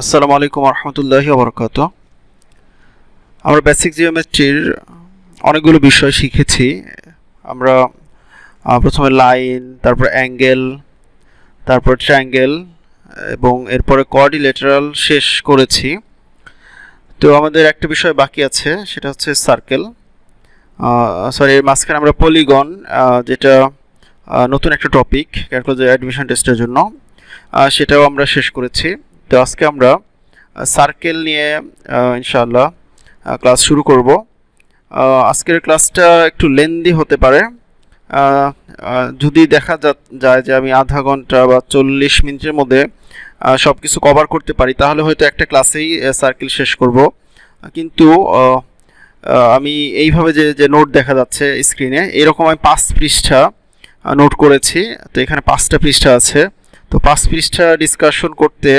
আসসালামু আলাইকুম রহমতুল্লাহি ওবরাকাতুহু। আমরা বেসিক জিওমেট্রির অনেকগুলো বিষয় শিখেছি। আমরা প্রথমে লাইন, তারপর অ্যাঙ্গেল, তারপর ট্রায়াঙ্গেল এবং এরপরে কোয়াড্রিল্যাটারাল শেষ করেছি। তো আমাদের একটা বিষয় বাকি আছে, সেটা হচ্ছে সার্কেল। এর মাঝখানে আমরা পলিগন, যেটা নতুন একটা টপিক ক্যালকুলাস অ্যাডমিশন টেস্টের জন্য, সেটাও আমরা শেষ করেছি। তো আজকে আমরা সার্কেল নিয়ে ইনশাআল্লাহ ক্লাস শুরু করব। আজকের ক্লাসটা একটু লেন্দি হতে পারে। যদি দেখা যায় যে আমি আধা ঘন্টা বা 40 মিনিটের মধ্যে সব কিছু কভার করতে পারি, তাহলে হয়তো একটা ক্লাসেই সার্কেল শেষ করব। কিন্তু আমি এইভাবে যে নোট দেখা যাচ্ছে স্ক্রিনে, এরকম আমি 5 পৃষ্ঠা নোট করেছি। তো এখানে 5টা পৃষ্ঠা আছে। তো 5 পৃষ্ঠা ডিসকাশন করতে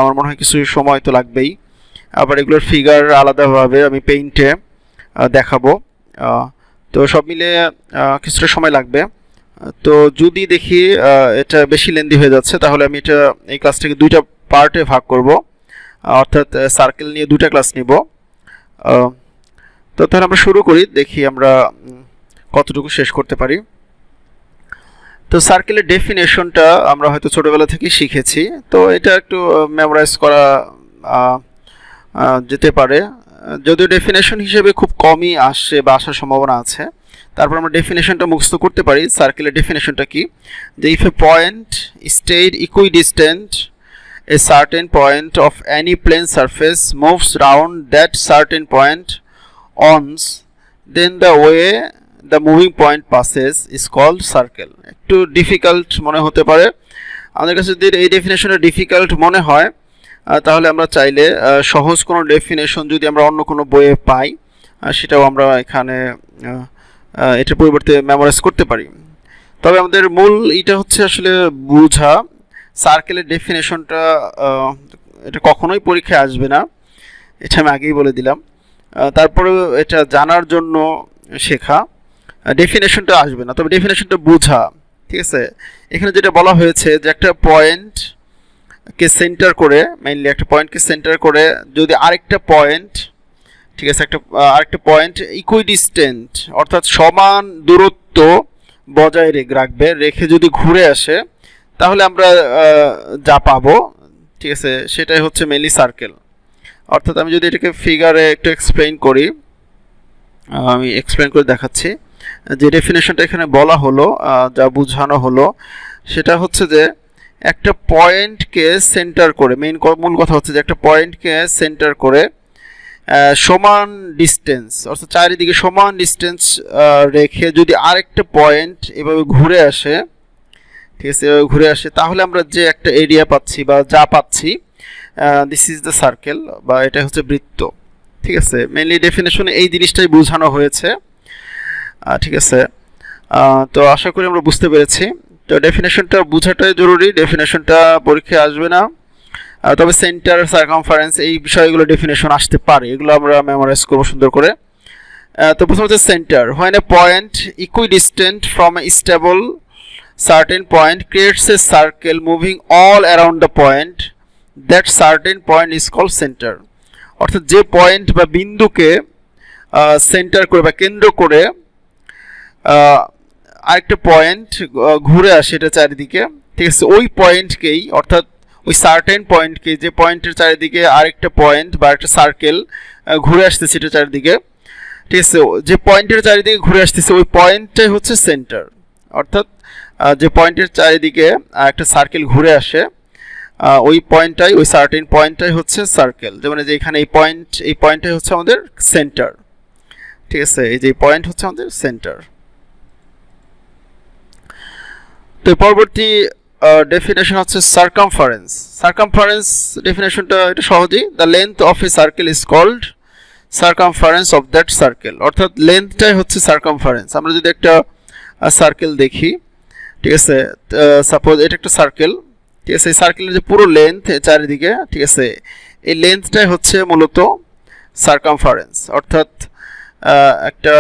আমার মনে হয় কিছু সময় তো লাগবেই। আবার এগুলোর ফিগার আলাদাভাবে আমি পেইন্টে দেখাবো। তো সব মিলে কিছুটা সময় লাগবে। তো যদি দেখি এটা বেশি লেন্দি হয়ে যাচ্ছে, তাহলে আমি এই ক্লাসটাকে 2টা পার্টে ভাগ করব, অর্থাৎ সার্কেল নিয়ে 2টা ক্লাস নিব। তো তাহলে আমরা শুরু করি, দেখি আমরা কতটুকু শেষ করতে পারি। তো সার্কেলের ডেফিনেশনটা আমরা হয়তো ছোটোবেলা থেকেই শিখেছি, তো এটা একটু মেমোরাইজ করা যেতে পারে, যদিও ডেফিনেশন হিসেবে খুব কমই আসে বা আসার সম্ভাবনা আছে। তারপর আমরা ডেফিনেশনটা মুখস্থ করতে পারি। সার্কেলের ডেফিনেশনটা কি, যে if a point stayed equidistant a certain point of any plane surface moves round that certain point once, then the way the moving point passes is called circle. একটু ডিফিকাল্ট মনে হতে পারে আমাদের কাছে। যদি এই ডেফিনেশনটা ডিফিকাল্ট মনে হয়, তাহলে আমরা চাইলে সহজ কোনো ডেফিনেশন যদি আমরা অন্য কোনো বইয়ে পাই, সেটাও আমরা এখানে এটার পরিবর্তে মেমোরাইজ করতে পারি। তবে আমাদের মূল এটা হচ্ছে আসলে বোঝা সার্কেলের ডেফিনেশনটা। এটা কখনোই পরীক্ষায় আসবে না, এটা আমি আগেই বলে দিলাম। তারপরে এটা জানার জন্য শেখা, ডেফিনেশনটা আসবে না, তবে ডেফিনেশনটা বোঝা। ঠিক আছে, এখানে যেটা বলা হয়েছে যে একটা পয়েন্টকে সেন্টার করে, মেইনলি একটা পয়েন্টকে সেন্টার করে যদি আরেকটা পয়েন্ট, ঠিক আছে, আরেকটা পয়েন্ট ইকুইডিস্টেন্ট অর্থাৎ সমান দূরত্ব বজায় রেখে যদি ঘুরে আসে, তাহলে আমরা যা পাবো, ঠিক আছে, সেটাই হচ্ছে মেইনলি সার্কেল। অর্থাৎ আমি যদি এটাকে ফিগারে একটু এক্সপ্লেইন করি, আমি এক্সপ্লেইন করে দেখাচ্ছি। যে ডেফিনেশনটা এখানে বলা হলো, যা বোঝানো হলো, সেটা হচ্ছে যে একটা পয়েন্টকে সেন্টার করে, মূল কথা হচ্ছে যে একটা পয়েন্টকে সেন্টার করে সমান ডিস্টেন্স, অর্থাৎ চারিদিকে সমান ডিস্টেন্স রেখে যদি আরেকটা পয়েন্ট এভাবে ঘুরে আসে, ঠিক আছে, এভাবে ঘুরে আসে, তাহলে আমরা যে একটা এরিয়া পাচ্ছি বা যা পাচ্ছি, দিস ইজ দ্য সার্কেল, বা এটা হচ্ছে বৃত্ত। ঠিক আছে, মেইনলি ডেফিনেশনে এই জিনিসটাই বোঝানো হয়েছে। ঠিক আছে, তো আশা করি আমরা বুঝতে পেরেছি। তো ডেফিনেশনটা বোঝাটাই জরুরি, ডেফিনেশনটা পরীক্ষায় আসবে না, তবে সেন্টার, সার্কামফারেন্স, এই বিষয়গুলো ডেফিনেশন আসতে পারে, এগুলো আমরা মেমোরাইজ করবো সুন্দর করে। তো প্রথম হচ্ছে centre. When a point equidistant from a stable certain point creates a circle moving all around the point, that certain point is called centre. অর্থাৎ যে পয়েন্ট বা বিন্দুকে সেন্টার করে বা কেন্দ্র করে আরেকটা পয়েন্ট ঘুরে আসে এটা চারিদিকে, ঠিক আছে, ওই পয়েন্টকেই, অর্থাৎ ওই সার্টেন পয়েন্টকে, যে পয়েন্টের চারিদিকে আরেকটা পয়েন্ট বা একটা সার্কেল ঘুরে আসতেছে এটা চারিদিকে, ঠিক আছে, যে পয়েন্টের চারিদিকে ঘুরে আসতেছে ওই পয়েন্টটাই হচ্ছে সেন্টার। অর্থাৎ যে পয়েন্টের চারিদিকে একটা সার্কেল ঘুরে আসে, ওই পয়েন্টটাই, ওই সার্টেন পয়েন্টটাই হচ্ছে সার্কেল। যেমন যে এখানে এই পয়েন্টটাই হচ্ছে আমাদের সেন্টার। ঠিক আছে, এই যে পয়েন্ট হচ্ছে আমাদের সেন্টার। তো পরবর্তী ডেফিনেশন হচ্ছে সার্কামফারেন্স। সার্কামফারেন্স ডেফিনেশনটা এটা সহজেই, the length of a circle is called circumference of that circle. অর্থাৎ লেন্থটাই হচ্ছে সার্কামফারেন্স। আমরা যদি একটা সার্কেল দেখি, ঠিক আছে, সাপোজ এটা একটা সার্কেল, ঠিক আছে, এই সার্কেলের যে পুরো লেন্থ চারিদিকে, ঠিক আছে, এই লেন্থটাই হচ্ছে মূলত সার্কামফারেন্স। অর্থাৎ একটা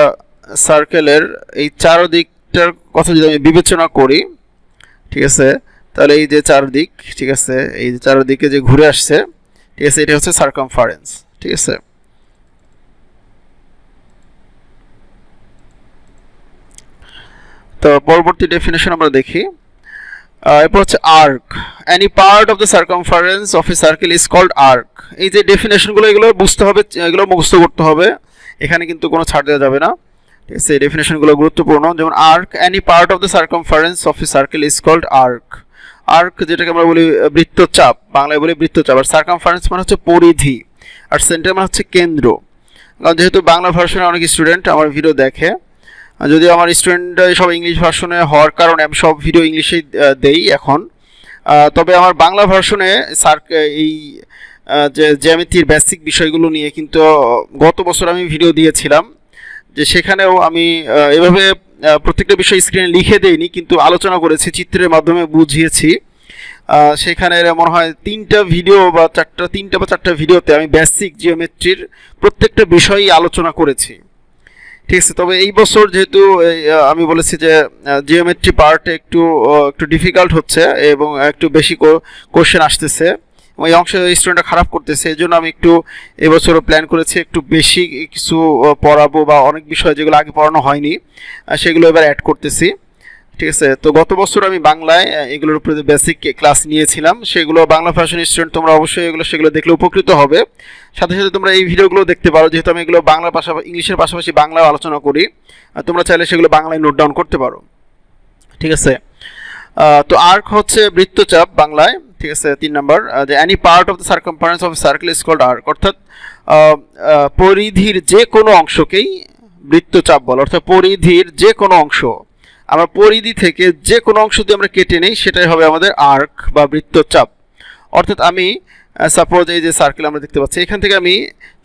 সার্কেলের এই চারদিকটার কথা যদি আমি বিবেচনা করি, ঠিক আছে, তাহলে এই যে চারদিক, ঠিক আছে, এই যে চারদিকে যে ঘুরে আসছে, ঠিক আছে, এটা হচ্ছে সার্কামফারেন্স। ঠিক আছে, তো পরবর্তী ডেফিনেশন আমরা দেখি। এরপর হচ্ছে arc, any part of the circumference of a circle is called arc. এই যে ডেফিনেশনগুলো এগুলো বুঝতে হবে, এগুলো মুখস্থ করতে হবে, এখানে কিন্তু কোনো ছাড় দেওয়া যাবে না। ঠিক আছে, এই ডেফিনেশনগুলো গুরুত্বপূর্ণ। যেমন arc, any part of the circumference of a circle is called arc. Arc যেটাকে আমরা বলি বৃত্তচাপ, বাংলায় বলি বৃত্তচাপ, আর সার্কামফারেন্স মানে হচ্ছে পরিধি, আর সেন্টার মানে হচ্ছে কেন্দ্র। কারণ যেহেতু বাংলা ভার্সনে অনেক স্টুডেন্ট আমার ভিডিও দেখে, যদিও আমার স্টুডেন্ট সব ইংলিশ ভার্সনে হওয়ার কারণে আমি সব ভিডিও ইংলিশেই দেই এখন, তবে আমার বাংলা ভার্সনে এই যে জ্যামিতির বেসিক বিষয়গুলো নিয়ে কিন্তু গত বছর আমি ভিডিও দিয়েছিলাম, যে সেখানেও আমি এভাবে প্রত্যেকটা বিষয় স্ক্রিনে লিখে দেইনি, কিন্তু আলোচনা করেছি, চিত্রের মাধ্যমে বুঝিয়েছি। সেখানে মনে হয় তিনটা বা চারটা ভিডিওতে আমি বেসিক জিওমেট্রির প্রত্যেকটা বিষয়ই আলোচনা করেছি। ঠিক আছে, তবে এই বছর যেহেতু আমি বলেছি যে জিওমেট্রি পার্ট একটু ডিফিকাল্ট হচ্ছে এবং একটু বেশি কোশ্চেন আসতেছে, ওই অংশে স্টুডেন্টরা খারাপ করতেছে, এই জন্য আমি একটু এবছরও প্ল্যান করেছি একটু বেশি কিছু পড়াবো, বা অনেক বিষয় যেগুলো আগে পড়ানো হয়নি সেগুলো এবার অ্যাড করতেছি। ঠিক আছে, তো গত বছর আমি বাংলায় এগুলোর উপরে যে বেসিক ক্লাস নিয়েছিলাম, সেগুলো বাংলা ভার্সন স্টুডেন্ট তোমরা অবশ্যই সেগুলো দেখলে উপকৃত হবে। সাথে সাথে তোমরা এই ভিডিওগুলো দেখতে পারো, যেহেতু আমি এগুলো বাংলার পাশাপাশি ইংলিশের পাশাপাশি বাংলাও আলোচনা করি, তোমরা চাইলে সেগুলো বাংলায় নোট ডাউন করতে পারো। ঠিক আছে, তো আর্ক হচ্ছে বৃত্তচাপ বাংলায়। ঠিক আছে, 3 নম্বর, যে any part of the circumference of circle is called arc, অর্থাৎ পরিধির যে কোনো অংশকেই বৃত্তচাপ বলে। অর্থাৎ পরিধির যে কোনো অংশ, আমরা পরিধি থেকে যে কোনো অংশ দিয়ে আমরা কেটে নেই, সেটাই হবে আমাদের আর্ক বা বৃত্তচাপ। অর্থাৎ আমি সাপোজ এই যে সার্কেল আমরা দেখতে পাচ্ছি, এখান থেকে আমি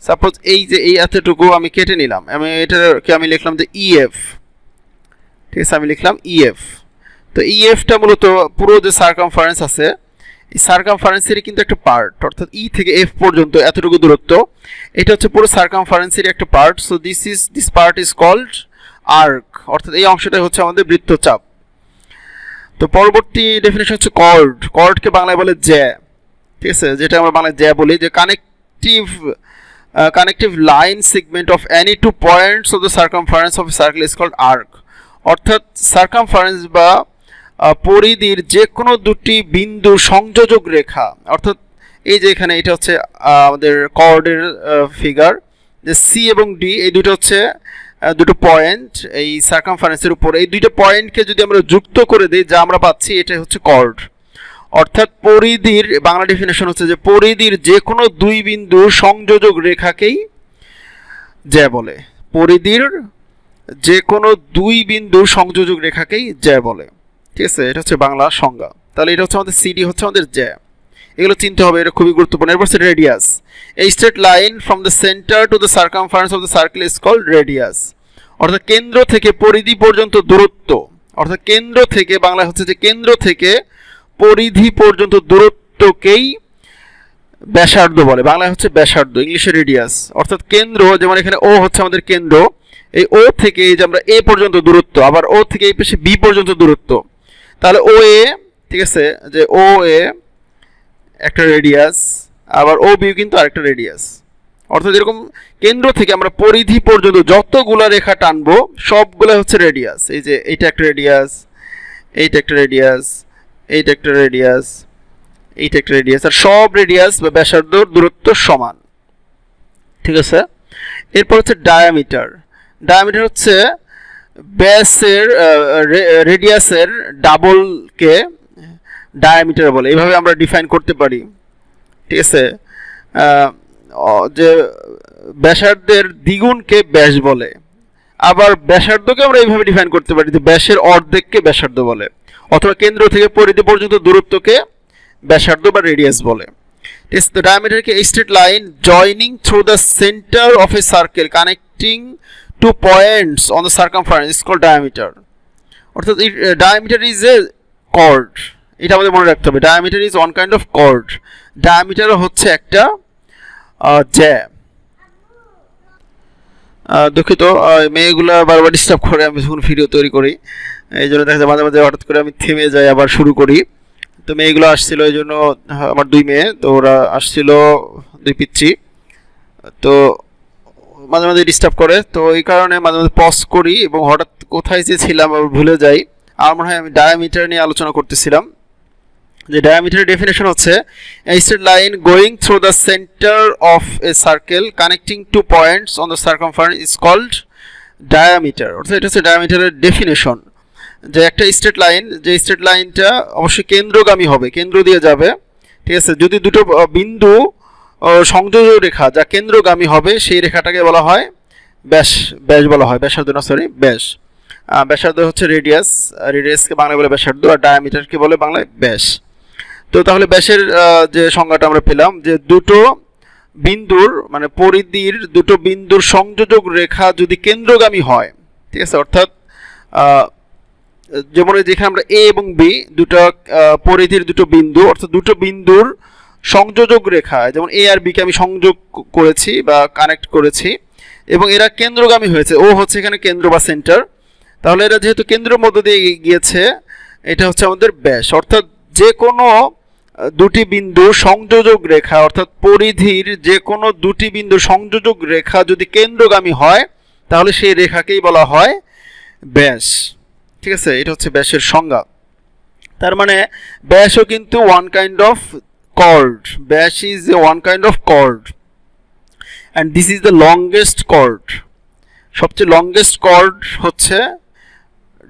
সাপোজ এই যে এই এতটুকু আমি কেটে নিলাম, এটাকে আমি লিখলাম যে ইএফ। ঠিক আছে, আমি লিখলাম ইএফ। তো ইএফটা মূলত পুরো যে সার্কামফারেন্স আছে, এই সার্কামফারেন্সেরই কিন্তু একটা পার্ট, অর্থাৎ ই থেকে এফ পর্যন্ত এতটুকু দূরত্ব, এটা হচ্ছে পুরো সার্কামফারেন্সেরই একটা part. So this part is called arc, অর্থাৎ এই অংশটাই হচ্ছে আমাদের বৃত্তচাপ। তো পরবর্তী ডেফিনেশন হচ্ছে কর্ড। কর্ডকে বাংলায় বলে জ্যা। ঠিক আছে, যেটা আমরা বাংলায় জ্যা বলি, যে connective line segment of any two points of the circumference of circle is called arc. অর্থাৎ সার্কামফারেন্স বা পরিধির যে কোনো দুটি বিন্দুর সংযোজক রেখা, অর্থাৎ এই যে এখানে এটা হচ্ছে আমাদের কর্ডের ফিগার, যে সি এবং ডি এই দুটো হচ্ছে দুটো পয়েন্ট এই সার্কামফারেন্সের উপর, এই দুইটা পয়েন্টকে যদি আমরা যুক্ত করে দিই, যা আমরা পাচ্ছি এটাই হচ্ছে কর্ড। অর্থাৎ পরিধির বাংলা ডেফিনেশন হচ্ছে যে পরিধির যে কোনো দুই বিন্দুর সংযোজক রেখাকেই জ্যা বলে। পরিধির যে কোনো দুই বিন্দুর সংযোজক রেখাকেই জ্যা বলে। ঠিক আছে, এটা হচ্ছে বাংলা সংজ্ঞা। তাহলে এটা হচ্ছে আমাদের সিডি, হচ্ছে আমাদের জ্যা, এগুলো চিনতে হবে, এটা খুবই গুরুত্বপূর্ণ। এরপর হচ্ছে রেডিয়াস, এই straight line from the centre to the circumference of the circle is called radius. অর্থাৎ কেন্দ্র থেকে পরিধি পর্যন্ত দূরত্ব, অর্থাৎ কেন্দ্র থেকে, বাংলায় হচ্ছে যে কেন্দ্র থেকে পরিধি পর্যন্ত দূরত্বকেই ব্যাসার্ধ বলে। বাংলায় হচ্ছে ব্যাসার্ধ, ইংলিশে রেডিয়াস। অর্থাৎ কেন্দ্র, যেমন এখানে ও হচ্ছে আমাদের কেন্দ্র, এই ও থেকে এই যে আমরা এ পর্যন্ত দূরত্ব, আবার ও থেকে এই পাশে বি পর্যন্ত দূরত্ব, তাহলে ও এ, ঠিক আছে, যে ও এ একটা রেডিয়াস, আবার ও বি কিন্তু আরেকটা রেডিয়াস। অর্থাৎ এরকম কেন্দ্র থেকে আমরা পরিধি পর্যন্ত যতগুলা রেখা টানবো সবগুলো হচ্ছে রেডিয়াস। এই যে এইটা একটা রেডিয়াস, এইটা একটা রেডিয়াস, এইটা একটা রেডিয়াস, এইটা একটা রেডিয়াস, আর সব রেডিয়াস বা ব্যাসার্ধর দূরত্ব সমান। ঠিক আছে, এরপর হচ্ছে ডায়ামিটার। ডায়ামিটার হচ্ছে ব্যাসের রেডিয়াসের ডাবলকে ডায়ামিটার বলে, এইভাবে আমরা ডিফাইন করতে পারি। ঠিক আছে, যে ব্যাসার্ধের দ্বিগুণকে ব্যাস বলে, আবার ব্যাসার্ধকে আমরা এইভাবে ডিফাইন করতে পারি যে ব্যাসের অর্ধেককে ব্যাসার্ধ বলে, অথবা কেন্দ্র থেকে পরিধি পর্যন্ত দূরত্বকে ব্যাসার্ধ বা রেডিয়াস বলে। ঠিক আছে, তো ডায়ামিটারকে a straight line joining through the center of a circle connecting two points on the circumference is called diameter. অর্থাৎ diameter is a chord, এটা আমাদের মনে রাখতে হবে। diameter is one kind of chord. diameter হচ্ছে একটা জ্যা। দুঃখিত, মেয়েগুলো বারবার ডিস্টার্ব করে আমি যখন ভিডিও তৈরি করি, এই জন্য দেখা যায় মাঝে মাঝে হঠাৎ করে আমি থেমে যাই, আবার শুরু করি। তো মেয়েগুলো আসছিল, এই জন্য আমার 2 মেয়ে, তো ওরা আসছিল 2 পিচ্ছি, তো মাঝে মাঝে ডিস্টার্ব করে, তো এই কারণে মাঝে মাঝে পজ করি এবং হঠাৎ কোথায় যে ছিলাম আবার ভুলে যাই। আমার মনে হয় আমি ডায়ামিটার নিয়ে আলোচনা করতেছিলাম, যে ডায়ামিটারের ডেফিনেশন হচ্ছে a straight line going through the center of a circle connecting 2 points on the circumference is called diameter। অর্থাৎ এটা হচ্ছে ডায়ামিটারের ডেফিনেশন, যে একটা স্ট্রেট লাইন, যে স্ট্রেট লাইনটা অবশ্যই কেন্দ্রগামী হবে, কেন্দ্র দিয়ে যাবে, ঠিক আছে। যদি দুটো বিন্দু সংযোজক রেখা যা কেন্দ্রগামী হবে সেই রেখাটাকে বলা হয় ব্যাস, ব্যাস বলা হয়, ব্যাসার্ধ না, সরি, ব্যাস। ব্যাসার্ধ হচ্ছে রেডিয়াস, রেডিয়াসকে বাংলায় বলে ব্যাসার্ধ, আর ডায়ামিটারকে বলে বাংলায় ব্যাস। তো তাহলে ব্যাসের যে সংজ্ঞাটা আমরা পেলাম, যে দুটো বিন্দুর মানে পরিধির দুটো বিন্দুর সংযোজক রেখা যদি কেন্দ্রগামী হয়, ঠিক আছে, অর্থাৎ যেমন যেখানে আমরা এ এবং বি দুটো পরিধির দুটো বিন্দু, অর্থাৎ দুটো বিন্দুর সংযোজক রেখা, যেমন এ আর বিকে আমি সংযোগ করেছি বা কানেক্ট করেছি এবং এরা কেন্দ্রগামী হয়েছে, ও হচ্ছে এখানে কেন্দ্র বা সেন্টার, তাহলে এরা যেহেতু কেন্দ্রের মধ্য দিয়ে গিয়েছে, এটা হচ্ছে আমাদের ব্যাস। অর্থাৎ যে কোনো দুটি বিন্দু সংযোজক রেখা, অর্থাৎ পরিধির যে কোনো দুটি বিন্দু সংযোজক রেখা যদি কেন্দ্রগামী হয় তাহলে সেই রেখাকেই বলা হয় ব্যাস, ঠিক আছে। এটা হচ্ছে ব্যাসের সংজ্ঞা। তার মানে ব্যাসও কিন্তু ওয়ান কাইন্ড অফ কর্ড, ব্যাস is a one kind of chord and this is the longest chord. সবচেয়ে লংগেস্ট কর্ড হচ্ছে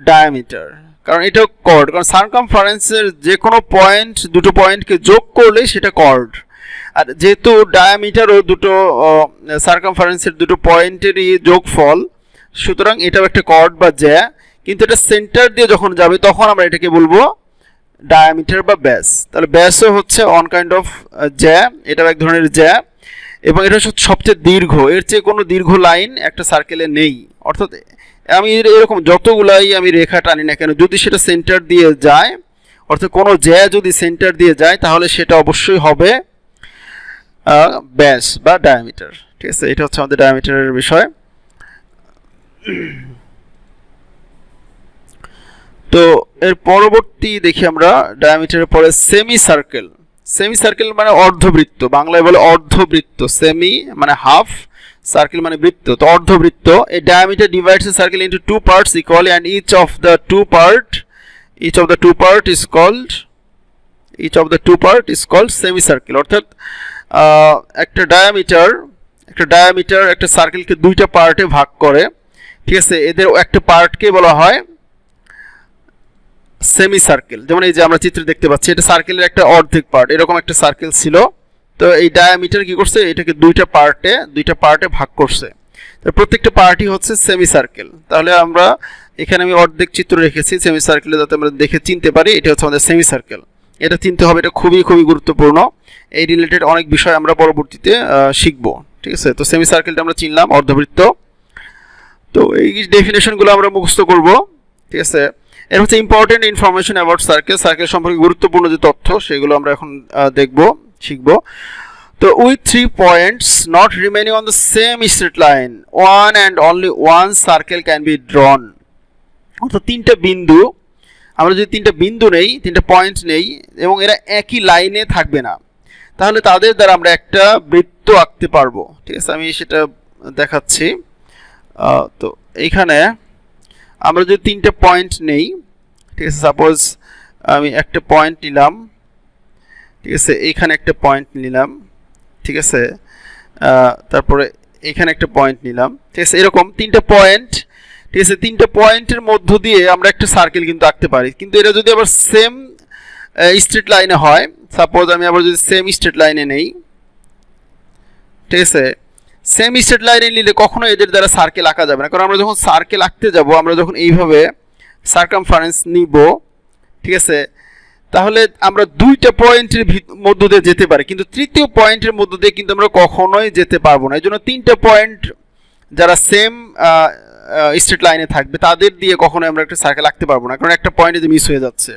ডায়ামিটার, কারণ এটা কর্ড, কারণ সার্কামফারেন্সের যে কোনো পয়েন্ট, দুটো পয়েন্টকে যোগ করলে সেটা কর্ড, আর যেহেতু ডায়ামিটারও দুটো সার্কামফারেন্সের দুটো পয়েন্টেরই যোগফল, সুতরাং এটাও একটা কর্ড বা জ্যা, কিন্তু এটা সেন্টার দিয়ে যখন যাবে তখন আমরা এটাকে বলবো ডায়ামিটার বা ব্যাস। তাহলে ব্যাসও হচ্ছে ওয়ান কাইন্ড অফ জ্যা, এটাও এক ধরনের জ্যা, এবং এটা হচ্ছে সবচেয়ে দীর্ঘ, এর চেয়ে কোনো দীর্ঘ লাইন একটা সার্কেলে নেই। অর্থাৎ আমি এরকম যতগুলাই আমি রেখা টানি না কেন, যদি সেটা সেন্টার দিয়ে যায়, অর্থাৎ কোনো জ্যা যদি সেন্টার দিয়ে যায় তাহলে সেটা অবশ্যই হবে ব্যাস বা ডায়ামিটার, ঠিক আছে। এটা হচ্ছে আমাদের ডায়ামিটারের বিষয়। তো এর পরবর্তী দেখি আমরা ডায়ামিটারের পরে সেমি সার্কেল। সেমি সার্কেল মানে অর্ধবৃত্ত, বাংলায় বলে অর্ধবৃত্ত, সেমি মানে হাফ, সার্কেল মানে বৃত্ত, তো অর্ধবৃত্ত। A diameter divides a circle into 2 parts equally and each of the two part is called semicircle। অর্থাৎ একটা ডায়ামিটার একটা সার্কেলকে দুইটা পার্টে ভাগ করে, ঠিক আছে, এদের একটা পার্টকে বলা হয় সেমি সার্কেল। যেমন এই যে আমরা চিত্রে দেখতে পাচ্ছি, এটা সার্কেলের একটা অর্ধেক পার্ট, এরকম একটা সার্কেল ছিল, তো এই ডায়ামিটার কি করছে, এটাকে দুইটা পার্টে ভাগ করছে, তো প্রত্যেকটা পার্টই হচ্ছে সেমি সার্কেল। তাহলে আমরা এখানে আমি অর্ধেক চিত্র রেখেছি সেমি সার্কেলে, যাতে আমরা দেখে চিনতে পারি এটা হচ্ছে আমাদের সেমি সার্কেল। এটা চিনতে হবে, এটা খুবই খুবই গুরুত্বপূর্ণ, এই রিলেটেড অনেক বিষয় আমরা পরবর্তীতে শিখবো, ঠিক আছে। তো সেমি সার্কেলটা আমরা চিনলাম, অর্ধবৃত্ত। তো এই ডেফিনেশনগুলো আমরা মুখস্থ করব, ঠিক আছে। এর হচ্ছে important information about circle, circle সম্পর্কে গুরুত্বপূর্ণ যে তথ্য সেগুলো আমরা এখন শিখব। তো with 3 points not remaining on the same straight line, one and only one circle can be drawn। অর্থাৎ তিনটা বিন্দু, আমরা যদি তিনটা বিন্দু নেই, তিনটা পয়েন্ট নেই এবং এরা একই লাইনে থাকবে না, তাহলে তাদের দ্বারা আমরা একটা বৃত্ত আঁকতে পারবো, ঠিক আছে। আমি সেটা দেখাচ্ছি। তো এইখানে আমরা যদি তিনটা পয়েন্ট নেই, ঠিক আছে, সাপোজ আমি একটা পয়েন্ট নিলাম, ঠিক আছে, এইখানে একটা পয়েন্ট নিলাম, ঠিক আছে, তারপরে এখানে একটা পয়েন্ট নিলাম, ঠিক আছে, এরকম তিনটা পয়েন্ট, ঠিক আছে। তিনটা পয়েন্টের মধ্য দিয়ে আমরা একটা সার্কেল কিন্তু আঁকতে পারি, কিন্তু এটা যদি আবার সেম স্ট্রেট লাইনে হয়, সাপোজ আমি আবার যদি সেম স্ট্রেট লাইনে নেই, ঠিক আছে, সেম স্ট্রেট লাইনে নিলে কখনো এদের দ্বারা সার্কেল আঁকা যাবে না, কারণ আমরা যখন সার্কেল আঁকতে যাব, আমরা যখন এইভাবে সার্কামফারেন্স নিব, ঠিক আছে, তাহলে আমরা দুইটা পয়েন্টের মধ্য দিয়ে যেতে পারি, কিন্তু তৃতীয় পয়েন্টের মধ্য দিয়ে কিন্তু আমরা কখনোই যেতে পারবো না। এই জন্য তিনটা পয়েন্ট যারা সেম স্ট্রেট লাইনে থাকবে তাদের দিয়ে কখনোই আমরা একটা সার্কেল আঁকতে পারবো না, কারণ একটা পয়েন্টে যে মিস হয়ে যাচ্ছে।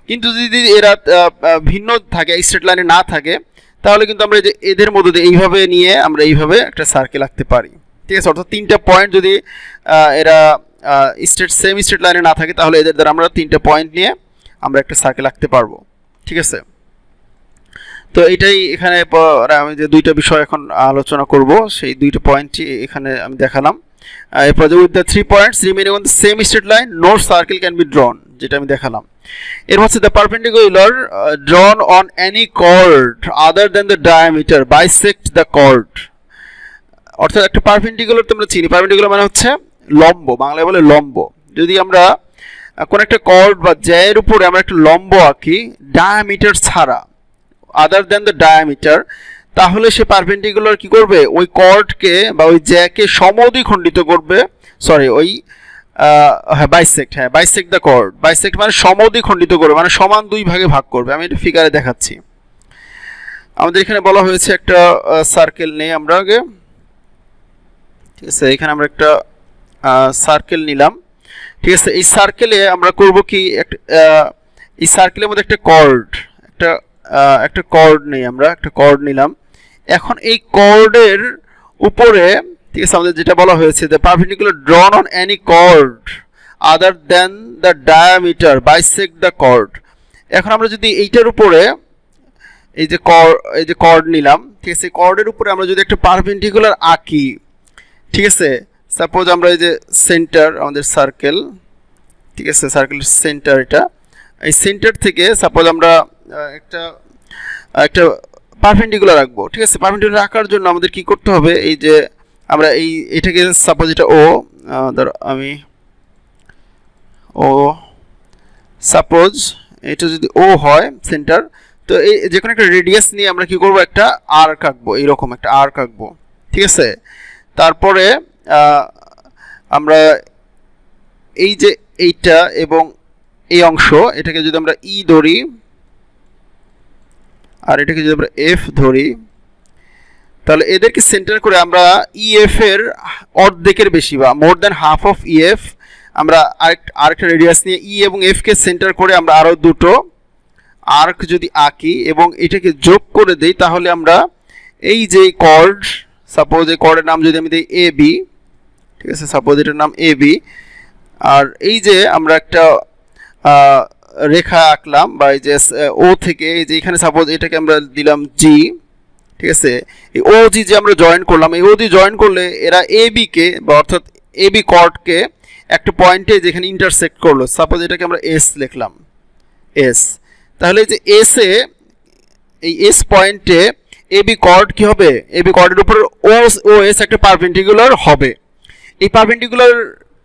কিন্তু যদি এরা ভিন্ন থাকে, স্ট্রেট লাইনে না থাকে, তাহলে কিন্তু আমরা যে এদের মধ্য দিয়ে এইভাবে নিয়ে আমরা এইভাবে একটা সার্কেল আঁকতে পারি, ঠিক আছে। অর্থাৎ তিনটা পয়েন্ট যদি এরা সেম স্ট্রেট লাইনে না থাকে, তাহলে এদের দ্বারা আমরা তিনটা পয়েন্ট নিয়ে আমরা একটা সার্কেল আঁকতে পারবো, ঠিক আছে। তো এটাই এখানে আমি যে দুইটা বিষয় এখন আলোচনা করব সেই দুইটা পয়েন্টই এখানে আমি দেখালাম। এরপর with the 3 points remaining on the same straight line no circle can be drawn, যেটা আমি দেখালাম। এর হচ্ছে the perpendicular drawn on any chord other than the diameter bisect the chord. অর্থাৎ একটা পারপেন্ডিকুলার তোমরা চিনি, পারপেন্ডিকুলার মানে হচ্ছে লম্ব, বাংলায় বলে লম্ব। যদি আমরা কোন একটা কর্ড বা জ্যায়ের উপরে আমরা একটা লম্ব আঁকি ডায়ামিটার ছাড়া, আদার দ্যান দ্য ডায়ামিটার, তাহলে সে পারপেন্ডিকুলার কি করবে, ওই কর্ডকে বা ওই জ্যাকে সমদ্বিখণ্ডিত করবে, সরি ওই bisect, bisect the chord, bisect মানে সমদ্বিখণ্ডিত করবে, মানে সমান দুই ভাগে ভাগ করবে। আমি এটা ফিগারে দেখাচ্ছি। আমাদের এখানে বলা হয়েছে একটা সার্কেল নেই আমরা আগে, ঠিক আছে। এখানে আমরা একটা সার্কেল নিলাম, ঠিক আছে। এই সার্কেলে আমরা করব কি, এই সার্কেলের মধ্যে একটা কর্ড, একটা কর্ড নেই, আমরা একটা কর্ড নিলাম। এখন এই কর্ডের উপরে, ঠিক আছে, আমাদের যেটা বলা হয়েছে the perpendicular drawn on any chord other than the diameter bisect the chord. এখন আমরা যদি এইটার উপরে এই যে কর্ড নিলাম, ঠিক আছে, কর্ডের উপরে আমরা যদি একটা পারপেন্ডিকুলার আঁকি, ঠিক আছে। সাপোজ আমরা এই যে সেন্টার আমাদের সার্কেল, ঠিক আছে, সার্কেলের সেন্টার এটা, এই সেন্টার থেকে সাপোজ আমরা একটা পারপেন্ডিকুলার রাখবো, ঠিক আছে। পারপেন্ডিকুলার রাখার জন্য আমাদের কি করতে হবে, এই যে আমরা এটাকে সাপোজ এটা ও, ধরো আমি ও, সাপোজ এটা যদি ও হয় সেন্টার, তো এই যে কোনো একটা রেডিয়াস নিয়ে আমরা কি করব, একটা আর্ক আঁকবো, এইরকম একটা আর্ক আঁকবো, ঠিক আছে। তারপরে আমরা এই যে এইটা এবং এই অংশ, এটাকে যদি আমরা ই ধরি আর এটাকে যদি আমরা এফ ধরি, তাহলে এদেরকে সেন্টার করে আমরা ইএফ এর অর্ধেকের বেশি বা more than half of EF, আমরা আরেকটা রেডিয়াস নিয়ে ই এবং এফ কে সেন্টার করে আমরা আরো দুটো আর্ক যদি আঁকি এবং এটাকে যোগ করে দেই, তাহলে আমরা এই যে কর্ড, সাপোজ এই কর্ডের নাম যদি আমি দিই এ বি, ঠিক আছে, সাপোজ এটার নাম এ বি, আর এই যে আমরা একটা রেখা আঁকলাম বা এই যে ও থেকে এই যে এখানে সাপোজ এটাকে আমরা দিলাম জি, ঠিক আছে। এই ও জি যে আমরা জয়েন করলাম, এই ও জি জয়েন করলে এরা এ বি কে বা অর্থাৎ এ বি কর্ডকে একটা পয়েন্টে যেখানে ইন্টারসেক্ট করলো, সাপোজ এটাকে আমরা এস লিখলাম, এস, তাহলে এই যে এস এ, এই এস পয়েন্টে এ বি কর্ড কি হবে, এ বি কর্ডের উপর ও এস একটা পারপেন্ডিকুলার হবে। এই পারপেন্ডিকুলার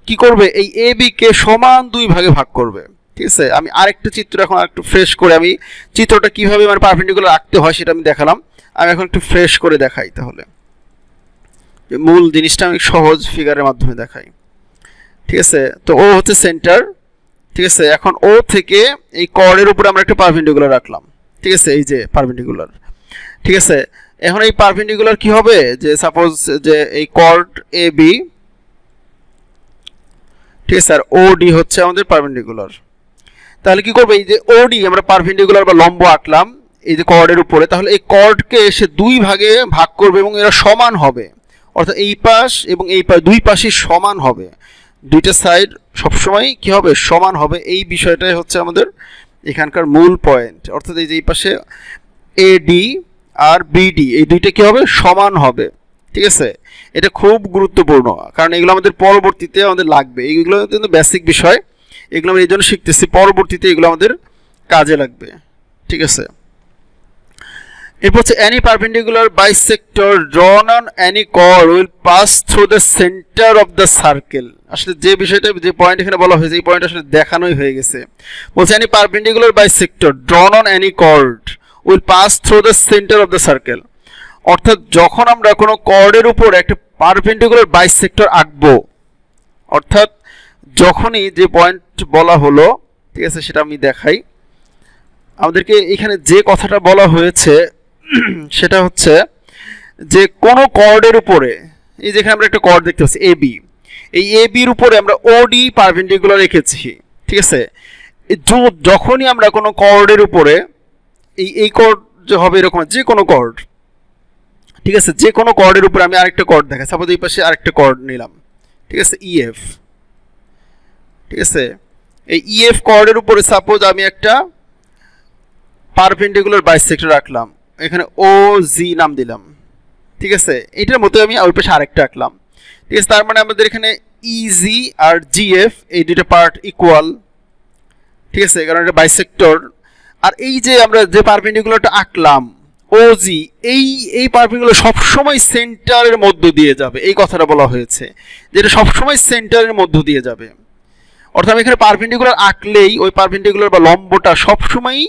কি করবে, এই এ বি কে সমান দুই ভাগে ভাগ করবে, ঠিক আছে। আমি আরেকটা চিত্র এখন একটু ফ্রেশ করে আমি চিত্রটা কিভাবে মানে পারপেন্ডিকুলার আঁকতে হয় সেটা আমি দেখালাম। আমি এখন একটু ফ্রেশ করে দেখাই, তাহলে মূল জিনিসটা আমি সহজ ফিগারের মাধ্যমে দেখাই, ঠিক আছে। তো ও হচ্ছে সেন্টার, ঠিক আছে। এখন ও থেকে এই কর্ডের উপরে আমরা একটা পারপেন্ডিকুলার রাখলাম, ঠিক আছে, এই যে পারপেন্ডিকুলার, ঠিক আছে। এখন এই পারপেন্ডিকুলার কি হবে, যে সাপোজ যে এই কর্ড এ বি, ঠিক আছে, আর ওডি হচ্ছে আমাদের পারপেন্ডিকুলার। তাহলে কি করবে, এই যে ওডি আমরা পারপেন্ডিকুলার বা লম্ব আঁকলাম এই যে কর্ডের উপরে, তাহলে এই কর্ডকে সে দুই ভাগে ভাগ করবে এবং এরা সমান হবে, অর্থাৎ এই পাশ এবং এই পাশ দুই পাশই সমান হবে, দুইটা সাইড সবসময় কি হবে, সমান হবে। এই বিষয়টাই হচ্ছে আমাদের এখানকার মূল পয়েন্ট, অর্থাৎ এই যে এই পাশে এডি আর বিডি এই দুইটা কি হবে, সমান হবে, ঠিক আছে। এটা খুব গুরুত্বপূর্ণ, কারণ এগুলো আমাদের পরবর্তীতে আমাদের লাগবে, এইগুলো কিন্তু বেসিক বিষয়, এগুলো আমরা এই জন্য শিখতেছি, পরবর্তীতে এগুলো আমাদের কাজে লাগবে, ঠিক আছে। এরপর হচ্ছে any perpendicular bisector drawn on any chord will pass through the center of the circle। আসলে যে বিষয়টা, যে পয়েন্ট এখানে বলা হয়েছে, এই পয়েন্ট আসলে দেখানোই হয়ে গেছে। বলছে any perpendicular bisector drawn on any chord will pass through the center of the circle। অর্থাৎ যখন আমরা কোনো কর্ডের উপর একটা পারপেন্ডিকুলার বাইসেক্টর আঁকবো, অর্থাৎ যখনই যে পয়েন্ট বলা হলো, ঠিক আছে, সেটা আমি দেখাই। আমাদেরকে এখানে যে কথাটা বলা হয়েছে সেটা হচ্ছে যে কোনো কর্ডের উপরে, এই যেখানে আমরা একটা কর্ড দেখতে পাচ্ছি এ বি, এই এ বির উপরে আমরা ওডি পারপেন্ডিকুলার রেখেছি, ঠিক আছে। যখনই আমরা কোনো কর্ডের উপরে এই কর্ড যে হবে এরকম যে কোনো কর্ড, ঠিক আছে, যে কোনো কর্ডের উপরে আমি আরেকটা কর্ড দেখাই, সাপোজ এই পাশে আরেকটা কর্ড নিলাম, ঠিক আছে, ইএফ, ঠিক আছে। এই ইএফ কর্ডের উপরে সাপোজ আমি একটা পারপেন্ডিকুলার বাইসেক্টর রাখলাম, এখানে ও জি নাম দিলাম, ঠিক আছে। এটার মতো আমি ওই পাশে আরেকটা রাখলাম, ঠিক আছে। তার মানে আমাদের এখানে ইজি আর জিএফ এই দুইটা পার্ট ইকুয়াল, ঠিক আছে, কারণ এটা বাইসেক্টর। আর এই যে আমরা যে পারপেন্ডিকুলারটা আঁকলাম ওজি, এই পারপেন্ডিকুলার সবসময় সেন্টারের মধ্য দিয়ে যাবে, এই কথাটা বলা হয়েছে যে এটা সবসময় সেন্টারের মধ্য দিয়ে যাবে। অর্থাৎ আমি এখানে পারপেন্ডিকুলার আঁকলেই ওই পারপেন্ডিকুলার বা লম্বটা সবসময়ই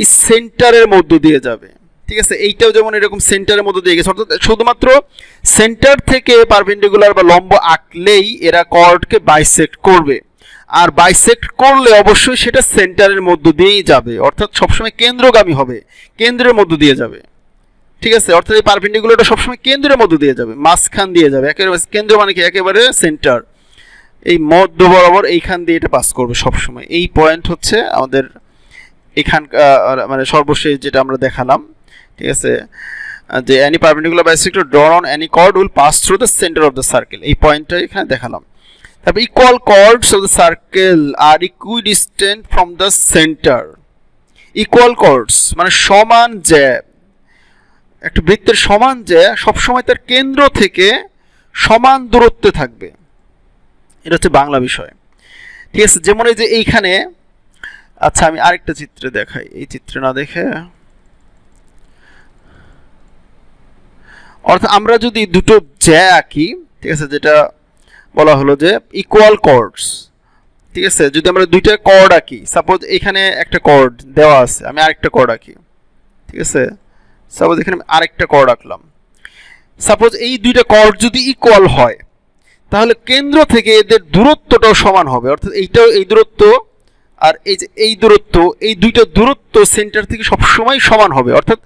এই সেন্টারের মধ্য দিয়ে যাবে, ঠিক আছে। এইটাও যেমন এরকম সেন্টারের মধ্য দিয়ে গেছে, অর্থাৎ শুধুমাত্র সেন্টার থেকে পারপেন্ডিকুলার বা লম্ব আঁকলেই এরা কর্ডকে বাইসেক্ট করবে, আর বাইসেক্ট করলে অবশ্যই সেটা সেন্টারের মধ্য দিয়েই যাবে, অর্থাৎ সবসময় কেন্দ্রগামী হবে, কেন্দ্রের মধ্য দিয়ে যাবে, ঠিক আছে। অর্থাৎ এই পারপেন্ডিকুলারটা সবসময় কেন্দ্রের মধ্য দিয়ে যাবে, মাঝখান দিয়ে যাবে, একেবারে কেন্দ্র মানে কি একেবারে সেন্টার, এই মধ্য বরাবর এইখান দিয়ে এটা পাস করবে সবসময়। এই পয়েন্ট হচ্ছে আমাদের এখানকার মানে সর্বশেষ যেটা আমরা দেখালাম, ঠিক আছে, যে any perpendicular bisector drawn on any chord will pass through the center of the circle, এই পয়েন্টটা এখানে দেখালাম। তারপর equal chords of the circle are equidistant from the center। equal chords মানে সমান যে, একটা বৃত্তের সমান যে সবসময় তার কেন্দ্র থেকে সমান দূরত্বে থাকবে, এটা হচ্ছে বাংলা বিষয়, ঠিক আছে। যেমন এই যে এইখানে, আচ্ছা আমি আরেকটা চিত্রে দেখাই, এই চিত্রে না দেখে, অর্থাৎ আমরা যদি দুটো জ্যা আঁকি, ঠিক আছে, যেটা বলা হলো যে ইকুয়াল কর্ডস, ঠিক আছে, যদি আমরা দুইটা কর্ড আঁকি, সাপোজ এখানে একটা কর্ড দেওয়া আছে, আমি আরেকটা কর্ড আঁকি, ঠিক আছে, সাপোজ এখানে আমি আরেকটা কর্ড আঁকলাম, সাপোজ এই দুইটা কর্ড যদি ইকুয়াল হয় তাহলে কেন্দ্র থেকে এদের দূরত্বটাও সমান হবে, অর্থাৎ এইটাও এই দূরত্ব আর এই যে এই দূরত্ব, এই দুইটা দূরত্ব সেন্টার থেকে সবসময় সমান হবে, অর্থাৎ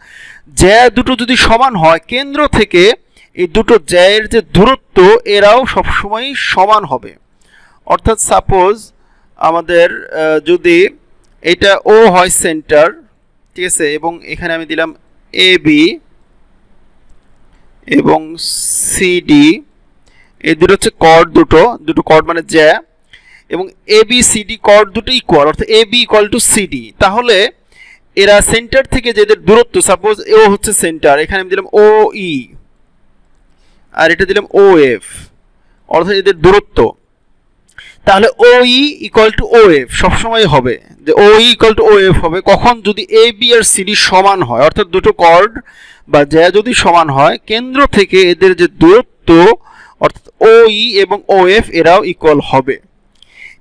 জ্যা দুটো যদি সমান হয় কেন্দ্র থেকে এই দুটো জ্যায়ের যে দূরত্ব এরাও সবসময় সমান হবে। অর্থাৎ সাপোজ আমাদের যদি এটা ও হয় সেন্টার, ঠিক আছে, এবং এখানে আমি দিলাম এ বি এবং সিডি, এই দুটো হচ্ছে কর্ড, দুটো কর্ড মানে জ্যা, এবং এ বি সিডি কর্ড দুটো ইকুয়াল, অর্থাৎ A B equal to CD, তাহলে এরা সেন্টার থেকে যেদের দূরত্ব, সাপোজ ও হচ্ছে সেন্টার, এখানে আমি দিলাম ও ই আর এটা দিলাম ও এফ, অর্থাৎ এদের দূরত্ব, তাহলে O E equal to O F সবসময় হবে, যে O E equal to O F হবে কখন, যদি এ বি আর সিডি সমান হয়, অর্থাৎ দুটো কর্ড বা জ্যা যদি সমান হয় কেন্দ্র থেকে এদের যে দূরত্ব অর্থাৎ ও ই এবং ও এফ এরাও ইকুয়াল হবে।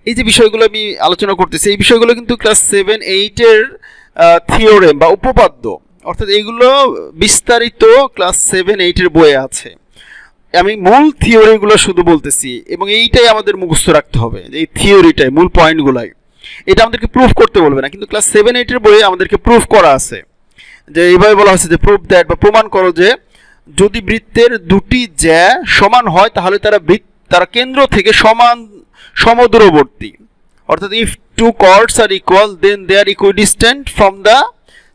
এই যে বিষয়গুলো আমি আলোচনা করতেছি, এই বিষয়গুলো কিন্তু ক্লাস 7-8 থিওরেম বা উপপাদ্য, অর্থাৎ এইগুলো বিস্তারিত ক্লাস 7-8 বইয়ে আছে। আমি মূল থিওরিগুলো শুধু বলতেছি এবং এইটাই আমাদের মুখস্থ রাখতে হবে, এই থিওরিটাই মূল পয়েন্টগুলাই, এটা আমাদেরকে প্রুফ করতে বলবে না, কিন্তু ক্লাস 7-8 বইয়ে আমাদেরকে প্রুফ করা আছে, যে এইভাবে বলা হয়েছে যে প্রুফ দ্যাট বা প্রমাণ করো যে যদি বৃত্তের দুটি জ্যা সমান হয় তাহলে তারা কেন্দ্র থেকে সমদূরবর্তী, অর্থাৎ if two chords are equal then they are equidistant from the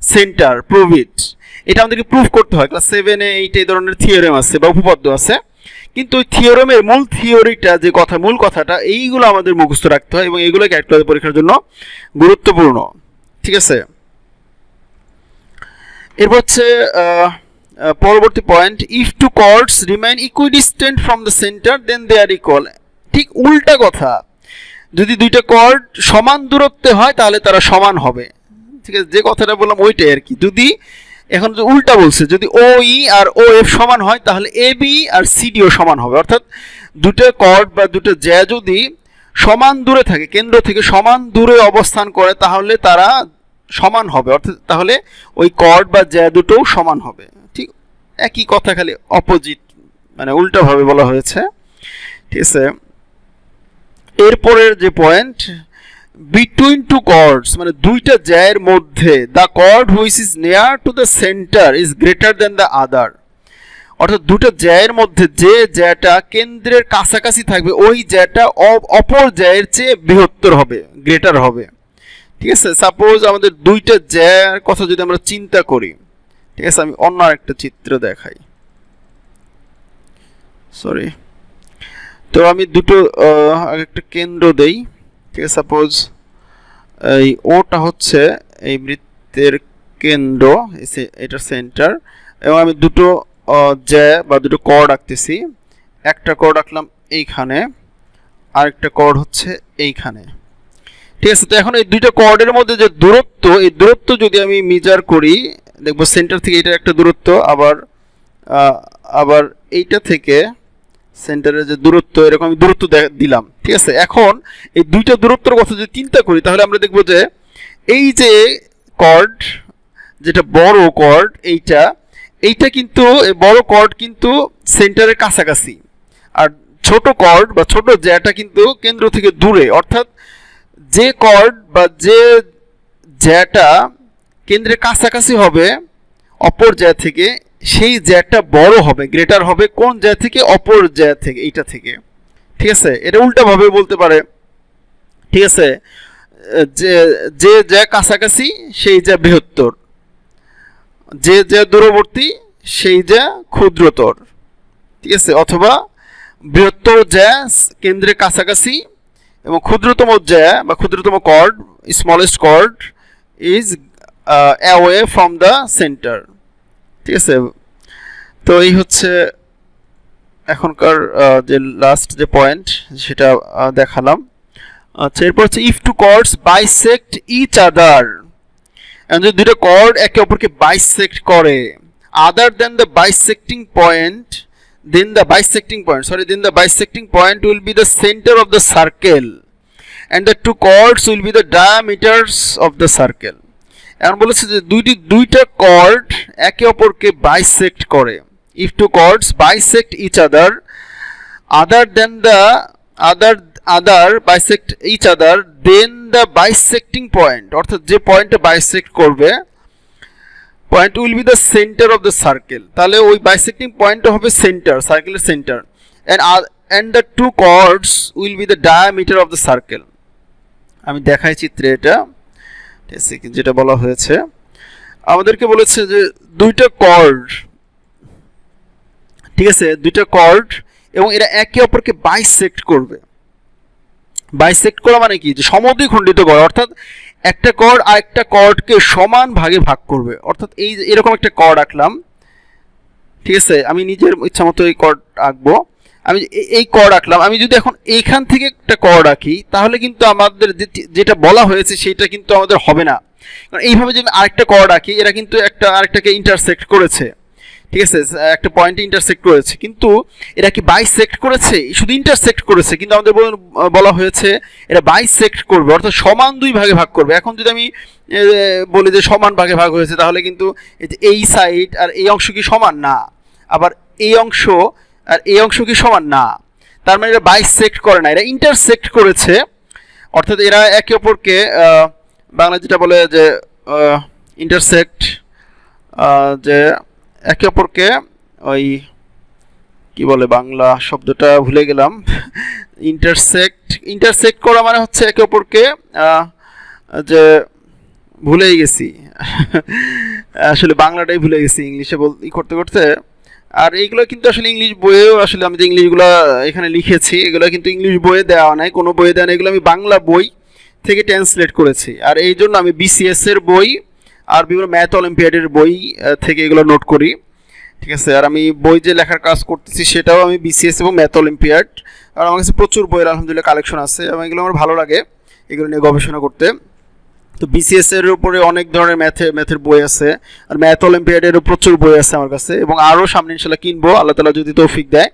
centre, prove it. এটা আমাদেরকে প্রুফ করতে হয়, ক্লাস 7-8 এই ধরনের থিওরেম আছে বা উপপাদ্য আছে, কিন্তু ওই থিওরেমের মূল থিওরিটা যে কথা, মূল কথাটা, এইগুলো আমাদের মুখস্থ রাখতে হয় এবং এইগুলো ক্যালকুলাস পরীক্ষার জন্য গুরুত্বপূর্ণ, ঠিক আছে। এরপর হচ্ছে পরবর্তী point, if two chords remain equidistant from the centre then they are equal. ঠিক উল্টা কথা, যদি দুইটা কর্ড সমান দূরত্বে হয় তাহলে তারা সমান হবে, ঠিক আছে, যে কথাটা বললাম ওইটাই আর কি। যদি এখন উল্টা বলছে, যদি ও ই আর ও এফ সমান হয় তাহলে এ বি আর সিডিও সমান হবে, অর্থাৎ দুটো কর্ড বা দুটো জ্যা যদি সমান দূরে থাকে, কেন্দ্র থেকে সমান দূরে অবস্থান করে তাহলে তারা সমান হবে, অর্থাৎ তাহলে ওই কর্ড বা জ্যা দুটোও সমান হবে, ঠিক একই কথা, খালি অপোজিট মানে উল্টাভাবে বলা হয়েছে, ঠিক আছে। এরপরের যে পয়েন্ট, বিটুইন টু কর্ডস মানে দুইটা জ্যায়ের মধ্যে the chord which is near to the centre is greater than the other, অর্থাৎ দুটো জ্যায়ের মধ্যে যে জ্যাটা কেন্দ্রের কাছাকাছি থাকবে ওই জ্যাটা অপর জ্যায়ের চেয়ে বৃহত্তর হবে, গ্রেটার হবে, ঠিক আছে। সাপোজ আমাদের দুইটা জ্যার কথা যদি আমরা চিন্তা করি, ঠিক আছে, আমি অন্য আরেকটা চিত্র দেখাই, সরি, তো আমি দুটো একটা কেন্দ্র দেই, ঠিক আছে, সাপোজ এই ওটা হচ্ছে এই বৃত্তের কেন্দ্র, এটা সেন্টার, এবং আমি দুটো জ্যা বা দুটো কর্ড আঁকতেছি। একটা কর্ড আঁকলাম এইখানে, আরেকটা কর্ড হচ্ছে এইখানে। ঠিক আছে, তো এখন এই দুইটা কর্ডের মধ্যে যে দূরত্ব, এই দূরত্ব যদি আমি মেজার করি, দেখবো সেন্টার থেকে এটা একটা দূরত্ব, আবার এইটা থেকে সেন্টারের যে দূরত্ব, এরকম আমি দূরত্ব দিলাম। ঠিক আছে, এখন এই দুইটা দূরত্বের কথা যদি চিন্তা করি, তাহলে আমরা দেখবো যে এই যে কর্ড, যেটা বড় কর্ড, এইটা কিন্তু বড় কর্ড কিন্তু সেন্টারের কাছাকাছি, আর ছোট কর্ড বা ছোট জ্যাটা কিন্তু কেন্দ্র থেকে দূরে। অর্থাৎ যে কর্ড বা যে জ্যাটা কেন্দ্রের কাছাকাছি হবে অপর জ্যা থেকে, সেই জ্যাটা বড় হবে, গ্রেটার হবে কোন জ্যা থেকে? অপর জ্যা থেকে, এইটা থেকে। ঠিক আছে, এটা উল্টাভাবে বলতে পারে। ঠিক আছে, যে জ্যা কাছাকাছি সেই জ্যা বৃহত্তর, যে জ্যা দূরবর্তী সেই জ্যা ক্ষুদ্রতর। ঠিক আছে, অথবা বৃহত্তর জ্যা কেন্দ্রের কাছাকাছি এবং ক্ষুদ্রতম জ্যা বা ক্ষুদ্রতম chord, smallest chord is away from the centre. ঠিক আছে, তো এই হচ্ছে এখনকার যে লাস্ট যে পয়েন্ট সেটা দেখালাম। আচ্ছা, এরপর হচ্ছে if two chords bisect each other, যদি দুটো কর্ড একে অপরকে বাইসেক্ট করে, other then the bisecting point, then the bisecting point will be the center of the circle and the two chords will be the diameters of the circle. এখন বলেছে যে দুইটা cord একে অপরকে বাইসেক্ট করে, if two chords bisect each other, bisect each other, then the bisecting point, অর্থাৎ যে পয়েন্টটা বাইসেক্ট করবে, point will be the centre of the circle. তাহলে ওই বাইসেক্টিং পয়েন্টটা হবে সেন্টার, সার্কেলের centre, and the two chords will be the diameter of the circle. আমি দেখাই চিত্রে এটা, যেটা বলা হয়েছে আমাদেরকে বলেছে যে দুইটা কর্ড, ঠিক আছে, দুইটা কর্ড এবং এরা একে অপরকে বাইসেক্ট করবে। বাইসেক্ট করা মানে কি? যে সমদ্বিখণ্ডিত করে, অর্থাৎ একটা কর্ড আর একটা কর্ডকে সমান ভাগে ভাগ করবে। অর্থাৎ এই এরকম একটা কর্ড আঁকলাম, ঠিক আছে, আমি নিজের ইচ্ছা মতো এই কর্ড আঁকবো। আমি এই কর্ড আঁকলাম, আমি যদি এখন এইখান থেকে একটা কর্ড আঁকি, তাহলে কিন্তু আমাদের যেটা বলা হয়েছে সেটা কিন্তু আমাদের হবে না। কারণ এইভাবে যদি আরেকটা কর্ড আঁকি, এরা কিন্তু একটা আরেকটাকে ইন্টারসেক্ট করেছে, ঠিক আছে, একটা পয়েন্টে ইন্টারসেক্ট করেছে, কিন্তু এরা কি বাইসেক্ট করেছে? শুধু ইন্টারসেক্ট করেছে, কিন্তু আমাদের বলা হয়েছে এরা বাইসেক্ট করবে, অর্থাৎ সমান দুই ভাগে ভাগ করবে। এখন যদি আমি বলি যে সমান ভাগে ভাগ হয়েছে, তাহলে কিন্তু এই সাইড আর এই অংশ কি সমান? না। আবার এই অংশ আর এই অংশ কি সমান? না। তার মানে এরা বাইসেক্ট করে না, এরা ইন্টারসেক্ট করেছে। অর্থাৎ এরা একে অপরকে, বাংলা যেটা বলে যে ইন্টারসেক্ট, যে একে অপরকে ওই কি বলে, বাংলা শব্দটা ভুলে গেলাম। ইন্টারসেক্ট করা মানে হচ্ছে একে অপরকে, যে ভুলেই গেছি আসলে, বাংলাটাই ভুলে গেছি ইংলিশে করতে করতে। আর এইগুলো কিন্তু আসলে ইংলিশ বইয়েও, আসলে আমি যে ইংলিশগুলো এখানে লিখেছি এগুলো কিন্তু ইংলিশ বইয়ে দেওয়া নাই, কোনো বইয়ে দেওয়া নেই, এগুলো আমি বাংলা বই থেকে ট্রান্সলেট করেছি। আর এই জন্য আমি বিসিএস এর বই আর বিভিন্ন ম্যাথ অলিম্পিয়াডের বই থেকে এগুলো নোট করি, ঠিক আছে। আর আমি বই যে লেখার কাজ করতেছি সেটাও আমি বিসিএস এবং ম্যাথ অলিম্পিয়াড, আর আমার কাছে প্রচুর বইয়ের আলহামদুলিল্লাহ কালেকশন আছে এবং এগুলো আমার ভালো লাগে এগুলো নিয়ে গবেষণা করতে। তো বিসিএস এর উপরে অনেক ধরনের ম্যাথের বই আছে, আর ম্যাথ অলিম্পিয়াডেরও প্রচুর বই আছে আমার কাছে, এবং আরও সামনে ইনশাল্লাহ কিনবো আল্লাহ তাআলা যদি তৌফিক দেয়।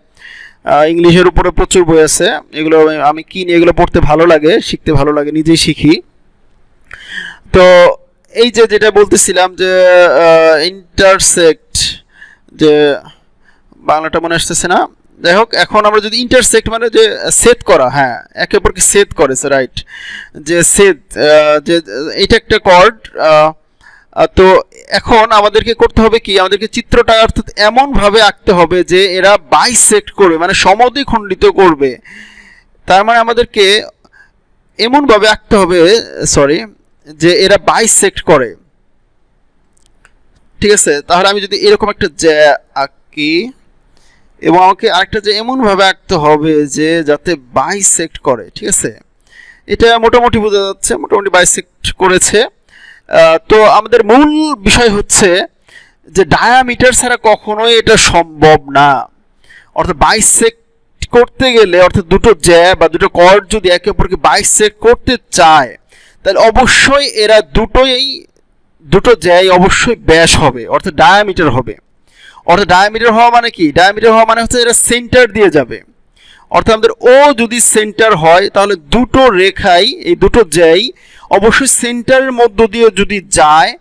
ইংলিশের উপরে প্রচুর বই আছে, এগুলো আমি কিনি, এগুলো পড়তে ভালো লাগে, শিখতে ভালো লাগে, নিজেই শিখি। তো এই যে যেটা বলতেছিলাম যে ইন্টারসেক্ট, যে বাংলাটা মনে আসতেছে না, যাই হোক, এখন আমরা যদি ইন্টারসেক্ট মানে যে ছেদ করা, হ্যাঁ, একে অপরকে ছেদ করেছে, রাইট, যে ছেদ, যে এটা একটা কর্ড। তো এখন আমাদেরকে করতে হবে কি, আমাদেরকে চিত্রটা অর্থাৎ এমনভাবে আঁকতে হবে যে এরা বাইসেক্ট করবে, মানে সমদ্বিখণ্ডিত করবে। তার মানে আমাদেরকে এমনভাবে আঁকতে হবে, যে এরা বাইসেক্ট করে, ঠিক আছে। তাহলে আমি যদি এরকম একটা জ্যা আঁকি এবং আমাকে আরেকটা যে এমনভাবে আঁকতে হবে যে যাতে বাইসেক্ট করে, ঠিক আছে, এটা মোটামুটি বোঝা যাচ্ছে, মোটামুটি বাইসেক্ট করেছে। তো আমাদের মূল বিষয় হচ্ছে যে ডায়ামিটার ছাড়া কখনোই এটা সম্ভব না। অর্থাৎ বাইসেক্ট করতে গেলে, অর্থাৎ দুটো জ্যা বা দুটো কর্ড যদি একে অপরকে বাইসেক্ট করতে চায়, তাহলে অবশ্যই এরা দুটো জ্যাই অবশ্যই ব্যাস হবে, অর্থাৎ ডায়ামিটার হবে। অর্থাৎ ডায়ামিটার হওয়া মানে কি? ডায়ামিটার হওয়া মানে হচ্ছে এরা সেন্টার দিয়ে যাবে। অর্থাৎ আমাদের ও যদি সেন্টার হয়, তাহলে দুটো রেখাই, এই দুটো জ্যাই অবশ্যই সেন্টারের মধ্য দিয়ে যদি যায়,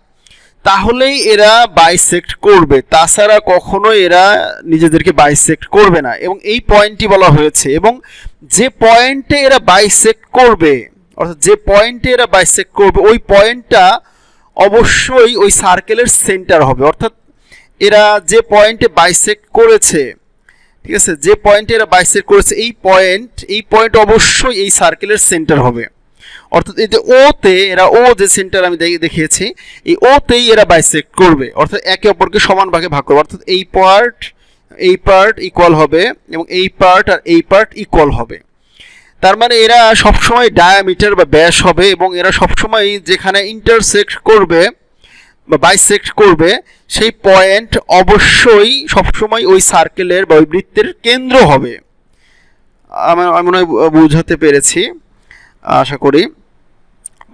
তাহলেই এরা বাইসেক্ট করবে, তাছাড়া কখনো এরা নিজেদেরকে বাইসেক্ট করবে না। এবং এই পয়েন্টটি বলা হয়েছে, এবং যে পয়েন্টে এরা বাইসেক্ট করবে, অর্থাৎ যে পয়েন্টে এরা বাইসেক্ট করবে, ওই পয়েন্টটা অবশ্যই ওই সার্কেলের সেন্টার হবে। অর্থাৎ এরা যে পয়েন্টে বাইসেক্ট করেছে, ঠিক আছে, যে পয়েন্টে এরা বাইসেক্ট করেছে, এই পয়েন্ট অবশ্যই এই সার্কেলের সেন্টার হবে। অর্থাৎ এই যে ওতে এরা, ও যে সেন্টার আমি দেখিয়েছি, এই ওতেই এরা বাইসেক্ট করবে, অর্থাৎ একে অপরকে সমান ভাগে ভাগ করবে। অর্থাৎ এই পার্ট ইকুয়াল হবে এবং এই পার্ট আর এই পার্ট ইকুয়াল হবে। তার মানে এরা সবসময় ডায়ামিটার বা ব্যাস হবে, এবং এরা সবসময় যেখানে ইন্টারসেক্ট করবে বা বাইসেক্ট করবে, সেই পয়েন্ট অবশ্যই সবসময় ওই সার্কেলের বা ওই বৃত্তের কেন্দ্র হবে। আমি মনে হয় বুঝাতে পেরেছি, আশা করি।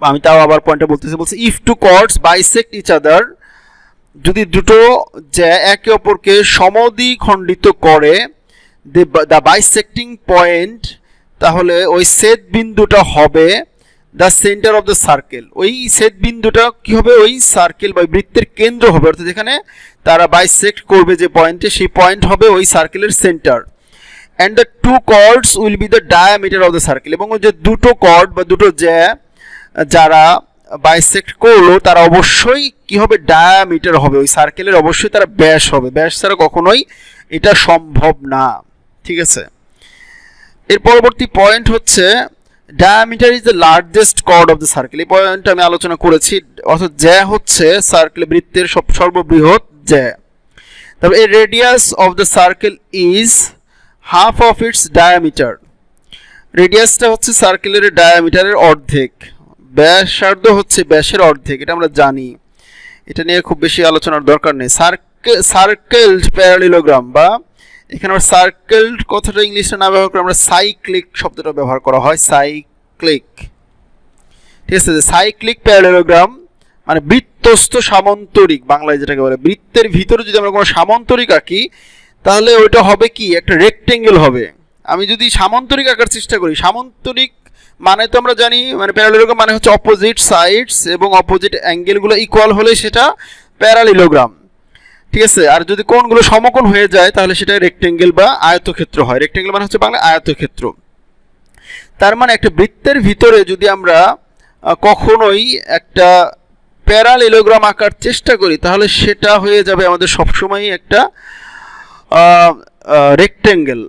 আমি তাও আবার পয়েন্টটা বলছি if two chords bisect each other, যদি দুটো জ্যা একে অপরকে সমদ্বিখণ্ডিত করে, দ্য বাইসেক্টিং পয়েন্ট, তাহলে ওই ছেদ বিন্দুটা হবে the centre of the circle. ওই ছেদ বিন্দুটা কি হবে? ওই সার্কেল বা বৃত্তের কেন্দ্র হবে। অর্থাৎ যেখানে তারা বাইসেক্ট করবে যে পয়েন্টে, সেই পয়েন্ট হবে ওই সার্কেলের centre. And the two chords will be the diameter of the circle, এবং ওই যে দুটো কর্ড বা দুটো জ্যা যারা বাইসেক্ট করলো, তারা অবশ্যই কি হবে? ডায়ামিটার হবে, ওই সার্কেলের অবশ্যই তারা ব্যাস হবে। ব্যাস ছাড়া কখনোই এটা সম্ভব না, ঠিক আছে। এর পরবর্তী পয়েন্ট হচ্ছে diameter is the largest chord of the circle. এই পয়েন্টটা আমি আলোচনা করেছি। অর্থাৎ জ্যা হচ্ছে সার্কেল বৃত্তের সর্ববৃহৎ জ্যা। তারপর এর radius of the circle is half of its diameter. রেডিয়াসটা হচ্ছে সার্কেলের ডায়ামিটারের অর্ধেক, ব্যাসার্ধ হচ্ছে ব্যাসের অর্ধেক, এটা আমরা জানি, এটা নিয়ে খুব বেশি আলোচনার দরকার নেই। সার্কেলড প্যারালিলোগ্রাম, বা এখানে আমরা সার্কেলড কথাটা ইংলিশে না ব্যবহার করে আমরা সাইক্লিক শব্দটা ব্যবহার করা হয়, সাইক্লিক, ঠিক আছে। সাইক্লিক প্যারালিলোগ্রাম মানে বৃত্তস্থ সামান্তরিক, বাংলায় যেটাকে বলে। বৃত্তের ভিতরে যদি আমরা কোনো সামান্তরিক আঁকি, তাহলে ওইটা হবে কি? একটা রেক্টেঙ্গেল হবে। আমি যদি সামান্তরিক আঁকার চেষ্টা করি, সামান্তরিক মানে তো আমরা জানি, মানে প্যারালিলোগ্রাম মানে হচ্ছে অপোজিট সাইডস এবং অপোজিট অ্যাঙ্গেলগুলো ইকুয়াল হলে সেটা প্যারালিলোগ্রাম, ঠিক আছে। আর যদি কোণগুলো সমকোণ হয়ে যায়, তাহলে সেটা রেক্টেঙ্গেল বা আয়তক্ষেত্র হয়। রেক্টেঙ্গেল মানে হচ্ছে বাংলা আয়তক্ষেত্র। তার মানে একটা বৃত্তের ভিতরে যদি আমরা কখনোই একটা প্যারালিলোগ্রাম আঁকার চেষ্টা করি, তাহলে সেটা হয়ে যাবে আমাদের সবসময় একটা রেক্টেঙ্গেল,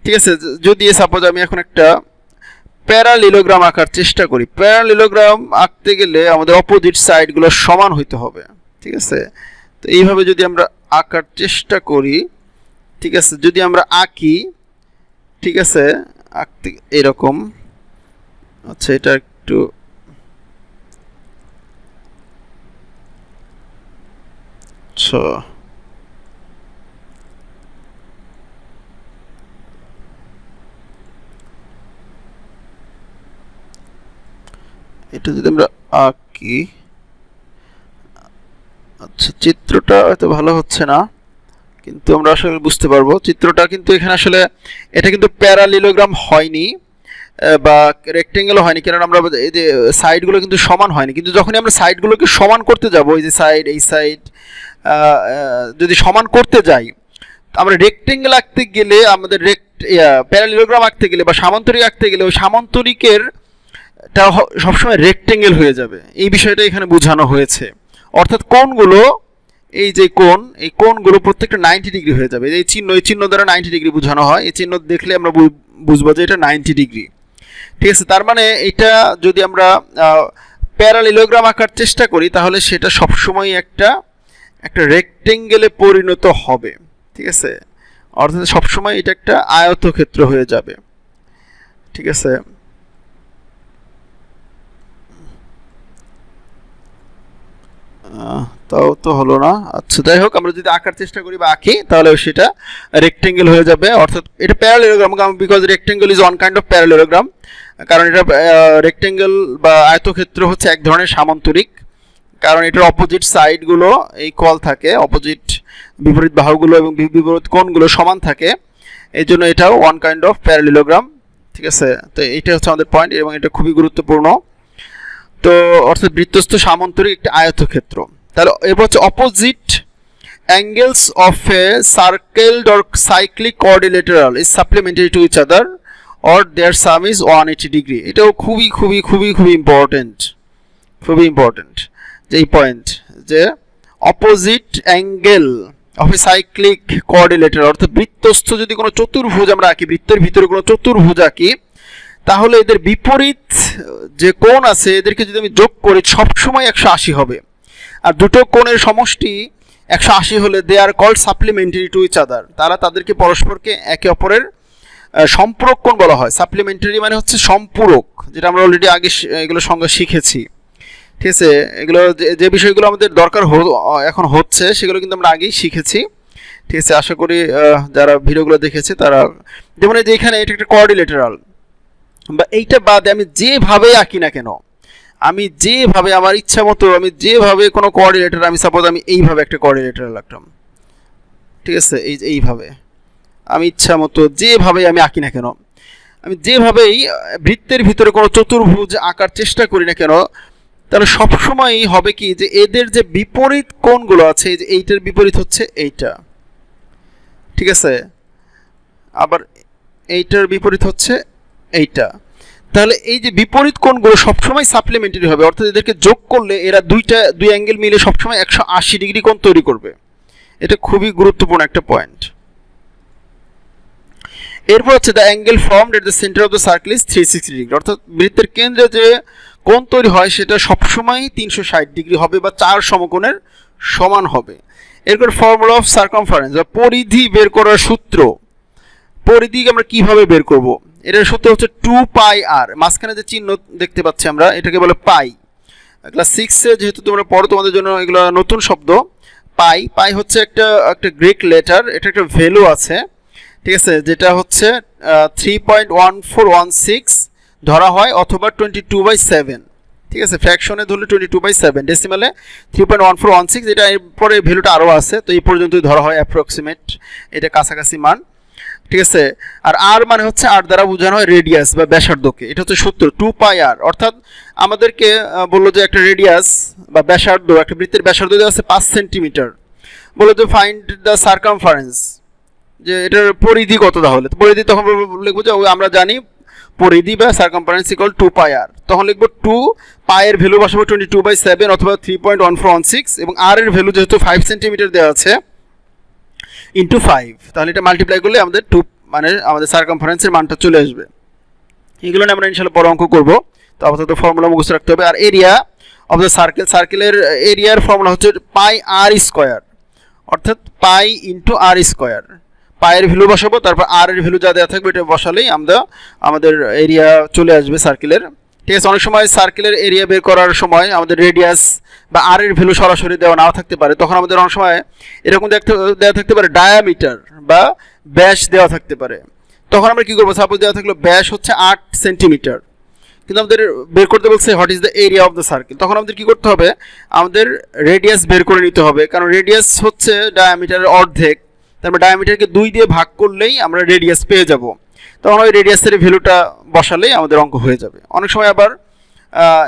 ঠিক আছে। যদি সাপোজ আমি এখন একটা প্যারালিলোগ্রাম আঁকার চেষ্টা করি, প্যারালিলোগ্রাম আঁকতে গেলে আমাদের অপোজিট সাইডগুলো সমান হইতে হবে, ঠিক আছে। তো এইভাবে যদি আমরা আঁকার চেষ্টা করি, ঠিক আছে, যদি আমরা আঁকি, ঠিক আছে, আঁকতে এরকম, আচ্ছা এটা একটু, আচ্ছা এটা যদি আমরা আঁকি, আচ্ছা চিত্রটা হয়তো ভালো হচ্ছে না, কিন্তু আমরা আসলে বুঝতে পারবো চিত্রটা। কিন্তু এখানে আসলে এটা কিন্তু প্যারালিলোগ্রাম হয়নি বা রেক্টেঙ্গেলও হয়নি, কারণ আমরা এই যে সাইডগুলো কিন্তু সমান হয়নি। কিন্তু যখনই আমরা সাইডগুলোকে সমান করতে যাব, এই যে সাইড, এই সাইড যদি সমান করতে যাই, আমরা রেক্টেঙ্গেল আঁকতে গেলে, আমাদের প্যারালিলোগ্রাম আঁকতে গেলে বা সামান্তরিক আঁকতে গেলে, ওই সামান্তরিকের টা সবসময় রেক্টেঙ্গেল হয়ে যাবে। এই বিষয়টা এখানে বোঝানো হয়েছে। অর্থাৎ কোণগুলো, এই যে কোণ, এই কোণগুলো প্রত্যেকটা 90 ডিগ্রি হয়ে যাবে। এই চিহ্ন দ্বারা 90 ডিগ্রি বোঝানো হয়। এই চিহ্ন দেখলে আমরা বুঝবো যে এটা 90 ডিগ্রি, ঠিক আছে। তার মানে এটা যদি আমরা প্যারালিলোগ্রাম আঁকার চেষ্টা করি, তাহলে সেটা সবসময় একটা রেক্টেঙ্গেলে পরিণত হবে, ঠিক আছে। অর্থাৎ সবসময় এটা একটা আয়তক্ষেত্র হয়ে যাবে, ঠিক আছে। তাও তো হলো না। আচ্ছা যাই হোক, আমরা যদি আঁকার চেষ্টা করি বা আঁকি তাহলে সেটা রেক্টেঙ্গেল হয়ে যাবে, অর্থাৎ এটা parallelogram, because rectangle is one kind of parallelogram. কারণ এটা রেক্টেঙ্গেল বা আয়তক্ষেত্র হচ্ছে এক ধরনের সামান্তরিক, কারণ এটার অপোজিট সাইডগুলো ইকুয়াল থাকে, অপোজিট বিপরীত বাহুগুলো এবং বিপরীত কোণগুলো সমান থাকে, এই জন্য এটাও ওয়ান কাইন্ড অফ প্যারালেলোগ্রাম। ঠিক আছে, তো এইটা হচ্ছে আমাদের পয়েন্ট এবং এটা খুবই গুরুত্বপূর্ণ। তো অর্থাৎ বৃত্তস্থ সামান্তরিক একটি আয়তক্ষেত্র। তাহলে এবার হচ্ছে opposite angles of a circled or cyclic quadrilateral is supplementary to each other or their sum is 180 degree. এটাও খুবই খুবই খুবই খুবই ইম্পর্টেন্ট, খুবই ইম্পর্টেন্ট যে এই পয়েন্ট, যে opposite angle of a cyclic quadrilateral, অর্থাৎ বৃত্তস্থ যদি কোনো চতুর্ভুজ আমরা আঁকি, বৃত্তের ভিতরে কোনো চতুর্ভুজ আঁকি, তাহলে এদের বিপরীত যে কোণ আছে এদেরকে যদি আমি যোগ করি সবসময় 180 হবে। আর দুটো কোণের সমষ্টি 180 হলে they are called supplementary to each other, তারা তাদেরকে পরস্পরকে একে অপরের সম্পূরক কোণ বলা হয়। সাপ্লিমেন্টারি মানে হচ্ছে সম্পূরক, যেটা আমরা অলরেডি আগে এগুলো সংজ্ঞা শিখেছি। ঠিক আছে, এগুলো যে বিষয়গুলো আমাদের দরকার এখন হচ্ছে সেগুলো কিন্তু আমরা আগেই শিখেছি। ঠিক আছে, আশা করি যারা ভিডিওগুলো দেখেছে তারা, যেমন এই যে এখানে এটা একটা কোঅর্ডিলেটারাল, বা এইটা বাদে আমি যেভাবে আঁকি না কেন, আমি যেভাবে আমার ইচ্ছা মতো আমি যেভাবে কোনো কোঅর্ডিনেটর, আমি সাপোজ আমি এইভাবে একটা কোঅর্ডিনেটর রাখলাম, ঠিক আছে, এইভাবে আমি ইচ্ছা মতো যেভাবে আমি আঁকি না কেন, আমি যেভাবেই বৃত্তের ভিতরে কোনো চতুর্ভুজ আঁকার চেষ্টা করি না কেন, তাহলে সবসময়ই হবে কি যে এদের যে বিপরীত কোণগুলো আছে, যে এইটার বিপরীত হচ্ছে এইটা, ঠিক আছে, আবার এইটার বিপরীত হচ্ছে এইটা। তাহলে এই যে বিপরীত কোণগুলো সবসময় সাপ্লিমেন্টারি হবে, অর্থাৎ এদেরকে যোগ করলে এরা দুই অ্যাঙ্গেল মিলে সবসময় 180 ডিগ্রি কোণ তৈরি করবে। এটা খুবই গুরুত্বপূর্ণ একটা পয়েন্ট। এরপর হচ্ছে the angle formed at the centre of the circle is 360 degree, অর্থাৎ বৃত্তের কেন্দ্রে যে কোণ তৈরি হয় সেটা সবসময় 360 ডিগ্রি হবে বা 4 সমকোণের সমান হবে। এরপর ফর্মুলা অফ সার্কামফারেন্স বা পরিধি বের করার সূত্র। পরিধি আমরা কিভাবে বের করব? এটার সূত্র হচ্ছে 2 পাই আর, মাঝখানে যে চিহ্ন দেখতে পাচ্ছি আমরা এটাকে বলে পাই। ক্লাস 6-এ যেহেতু তোমরা পড়ো তোমাদের জন্য এগুলো নতুন শব্দ। পাই হচ্ছে একটা গ্রিক লেটার, এটা একটা ভ্যালু আছে, ঠিক আছে, যেটা হচ্ছে 3.1416 ধরা হয়, অথবা 22/7, ঠিক আছে, ফ্র্যাকশনে ধরলে 22/7, ডেসিমালে 3.1416, এটা এরপরে ভ্যালুটা আরও আছে, তো এই পর্যন্তই ধরা হয় অ্যাপ্রক্সিমেট, এটা কাছাকাছি মান, ঠিক আছে। আর মানে হচ্ছে আর দ্বারা বোঝানো হয় রেডিয়াস বা ব্যাসার্ধকে, এটা হচ্ছে সূত্র 2 পাই আর। অর্থাৎ আমাদেরকে বললো যে একটা রেডিয়াস বা ব্যাসার্ধ, একটা বৃত্তের ব্যাসার্ধ দেওয়া আছে 5 সেন্টিমিটার, বললো যে ফাইন্ড দ্য সার্কামফারেন্স, যে এটার পরিধি কত, তাহলে পরিধি তখন লিখবো যে আমরা জানি পরিধি বা সার্কামফারেন্স ইকুয়াল 2 পাই আর, তখন লিখবো 2 পাইয়ের ভ্যালু বসাবো 22/7 অথবা 3.1416, এবং আর এর ভ্যালু যেহেতু 5 সেন্টিমিটার দেওয়া আছে ইন্টু 5, তাহলে এটা মাল্টিপ্লাই করলে আমাদের 2 মানে আমাদের সার্কামফারেন্সের মানটা চলে আসবে। এগুলো নিয়ে আমরা ইনশাআল্লাহ বড় অঙ্ক করবো, তো আপাতত ফর্মুলা মুখস্থ রাখতে হবে। আর এরিয়া অফ দ্য সার্কেলের এরিয়ার ফর্মুলা হচ্ছে পাই আর স্কোয়ার, অর্থাৎ পাই ইন্টু আর স্কোয়ার। পায়ের ভ্যালু বসাবো, তারপর আর এর ভ্যালু যা দেওয়া থাকবে এটা বসালেই আমাদের এরিয়া চলে আসবে সার্কেলের, ঠিক আছে। অনেক সময় সার্কেলের এরিয়া বের করার সময় আমাদের রেডিয়াস বা আর এর ভ্যালু সরাসরি দেওয়া নাও থাকতে পারে, তখন আমাদের অনেক সময় এরকম দেওয়া থাকতে পারে ডায়ামিটার বা ব্যাস দেওয়া থাকতে পারে, তখন আমরা কী করবো, সাপোজ দেওয়া থাকলো ব্যাস হচ্ছে 8 সেন্টিমিটার, কিন্তু আমাদের বের করতে বলছে what is the area of the circle, তখন আমাদের কী করতে হবে, আমাদের রেডিয়াস বের করে নিতে হবে, কারণ রেডিয়াস হচ্ছে ডায়ামিটারের অর্ধেক, তারপর ডায়ামিটারকে 2 দিয়ে ভাগ করলেই আমরা রেডিয়াস পেয়ে যাব, তখন ওই রেডিয়াসের ভ্যালুটা বসালেই আমাদের অঙ্ক হয়ে যাবে। অনেক সময় আবার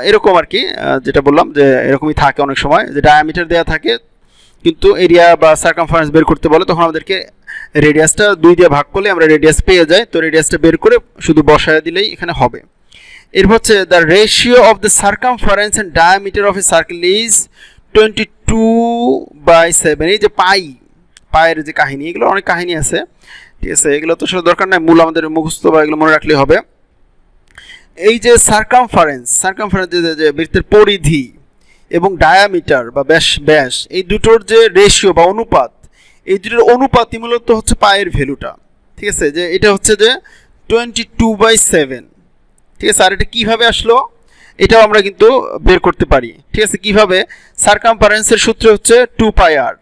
এরকম আর কি, যেটা বললাম যে এরকমই থাকে অনেক সময়, যে ডায়ামিটার দেওয়া থাকে কিন্তু এরিয়া বা সার্কামফারেন্স বের করতে বলে, তখন আমাদেরকে রেডিয়াসটা 2 দিয়ে ভাগ করলে আমরা রেডিয়াস পেয়ে যাই, তো রেডিয়াসটা বের করে শুধু বসায় দিলেই এখানে হবে। এরপর হচ্ছে the ratio of the circumference and diameter of a circle is 22/7। এই যে পায়ের যে কাহিনী, এগুলো অনেক কাহিনী আছে, ঠিক আছে, এগুলো তো আসলে দরকার নাই, মূল আমাদের মুখস্থ বা এগুলো মনে রাখলেই হবে। এই যে সার্কামফারেন্স যে বৃত্তের পরিধি এবং ডায়ামিটার বা ব্যাস, এই দুটোর যে রেশিও বা অনুপাত, এই দুটোর অনুপাতই মূলত হচ্ছে পায়ের ভ্যালুটা, ঠিক আছে, যে এটা হচ্ছে যে 22/7, ঠিক আছে। আর এটা কীভাবে আসলো, এটাও আমরা কিন্তু বের করতে পারি। ঠিক আছে, কিভাবে? সার্কামফারেন্সের সূত্র হচ্ছে 2πr,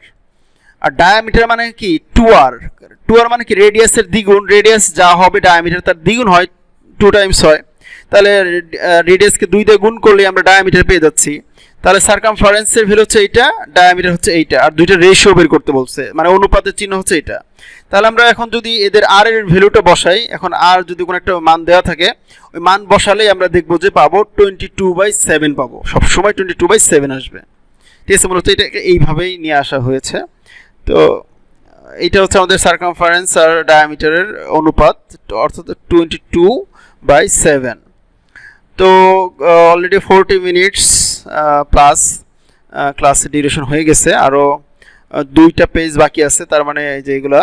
আর ডায়ামিটার মানে কি 2r। 2r মানে কি রেডিয়াসের দ্বিগুণ, রেডিয়াস যা হবে ডায়ামিটার তার দ্বিগুণ হয়, 2 টাইমস হয়। তাহলে রেডিয়াসকে 2 দিয়ে গুণ করলে আমরা ডায়ামিটার পেয়ে যাচ্ছি। তাহলে সার্কামফারেন্সের ভ্যালু হচ্ছে এইটা, ডায়ামিটার হচ্ছে এইটা, আর দুইটা রেশিও বের করতে বলছে, মানে অনুপাতের চিহ্ন হচ্ছে এটা। তাহলে আমরা এখন যদি এদের আর এর ভ্যালুটা বসাই, এখন আর যদি কোনো একটা মান দেওয়া থাকে ওই মান বসালেই আমরা দেখবো যে পাবো 22/7 পাবো, সবসময় 22/7 আসবে। ঠিক আছে, মূলত এটা এইভাবেই নিয়ে আসা হয়েছে। তো এইটা হচ্ছে আমাদের সার্কামফারেন্স আর ডায়ামিটারের অনুপাত, অর্থাৎ 22/7। তো অলরেডি 40 মিনিটস প্লাস ক্লাসের ডিউরেশন হয়ে গেছে, আরও 2টা পেজ বাকি আছে। তার মানে যে এগুলা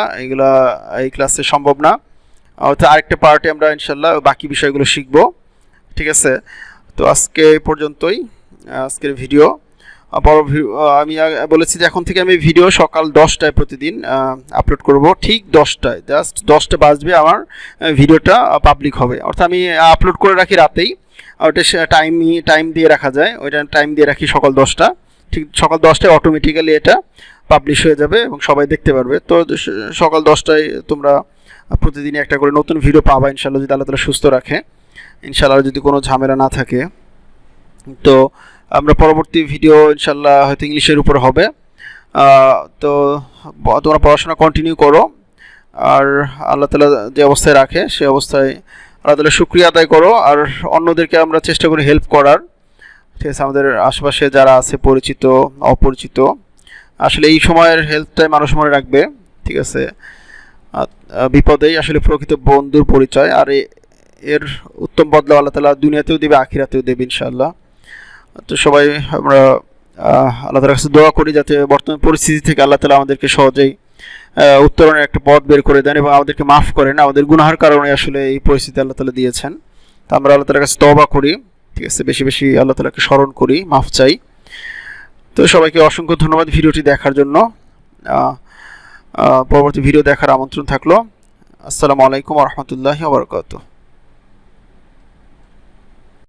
এই ক্লাসে সম্ভব না, অর্থাৎ আরেকটা পার্টে আমরা ইনশাল্লাহ বাকি বিষয়গুলো শিখব। ঠিক আছে, তো আজকে পর্যন্তই আজকের ভিডিও। আমি বলেছি যে এখন থেকে আমি ভিডিও সকাল 10টায় প্রতিদিন আপলোড করব, ঠিক 10টায়, জাস্ট 10টা বাজবে আমার ভিডিওটা পাবলিক হবে। অর্থাৎ আমি আপলোড করে রাখি রাতেই, ওটা টাইম দিয়ে রাখা যায়, ওইটা টাইম দিয়ে রাখি সকাল 10টা, ঠিক সকাল 10টায় অটোমেটিক্যালি এটা পাবলিশ হয়ে যাবে এবং সবাই দেখতে পারবে। তো সকাল 10টায় তোমরা প্রতিদিন একটা করে নতুন ভিডিও পাবা ইনশাল্লাহ, যদি আল্লাহ তাআলা সুস্থ রাখে, ইনশাল্লাহ যদি কোনো ঝামেলা না থাকে। তো আমরা পরবর্তী ভিডিও ইনশাল্লাহ হয়তো ইংলিশের উপর হবে। তো তোমরা পড়াশোনা কন্টিনিউ করো, আর আল্লাহ তাআলা যে অবস্থায় রাখে সেই অবস্থায় আল্লাহ তাআলা শুকরিয়া আদায় করো, আর অন্যদেরকে আমরা চেষ্টা করি হেল্প করার। ঠিক আছে, আমাদের আশেপাশে যারা আছে পরিচিত অপরিচিত, আসলে এই সময়ের হেল্পটাই মানুষ মনে রাখবে। ঠিক আছে, বিপদেই আসলে প্রকৃত বন্ধুর পরিচয়, আর এর উত্তম বদলা আল্লাহ তাআলা দুনিয়াতেও দেবে, আখিরাতেও দেবে ইনশাআল্লাহ। তো সবাই আমরা আল্লাহ তাআলার কাছে দোয়া করি যাতে বর্তমান পরিস্থিতি থেকে আল্লাহ তাআলা আমাদেরকে সহজেই উত্তরণের একটা পথ বের করে দেন এবং আমাদেরকে মাফ করেন। আমাদের গুনাহের কারণে আসলে এই পরিস্থিতি আল্লাহ তাআলা দিয়েছেন। তো আমরা আল্লাহ তাআলার কাছে তওবা করি, ঠিক আছে, বেশি বেশি আল্লাহ তাআলাকে স্মরণ করি, মাফ চাই। তো সবাইকে অসংখ্য ধন্যবাদ ভিডিওটি দেখার জন্য। পরবর্তী ভিডিও দেখার আমন্ত্রণ থাকলো। আসসালামু আলাইকুম ওয়া রাহমাতুল্লাহি ওয়া বারাকাতুহু।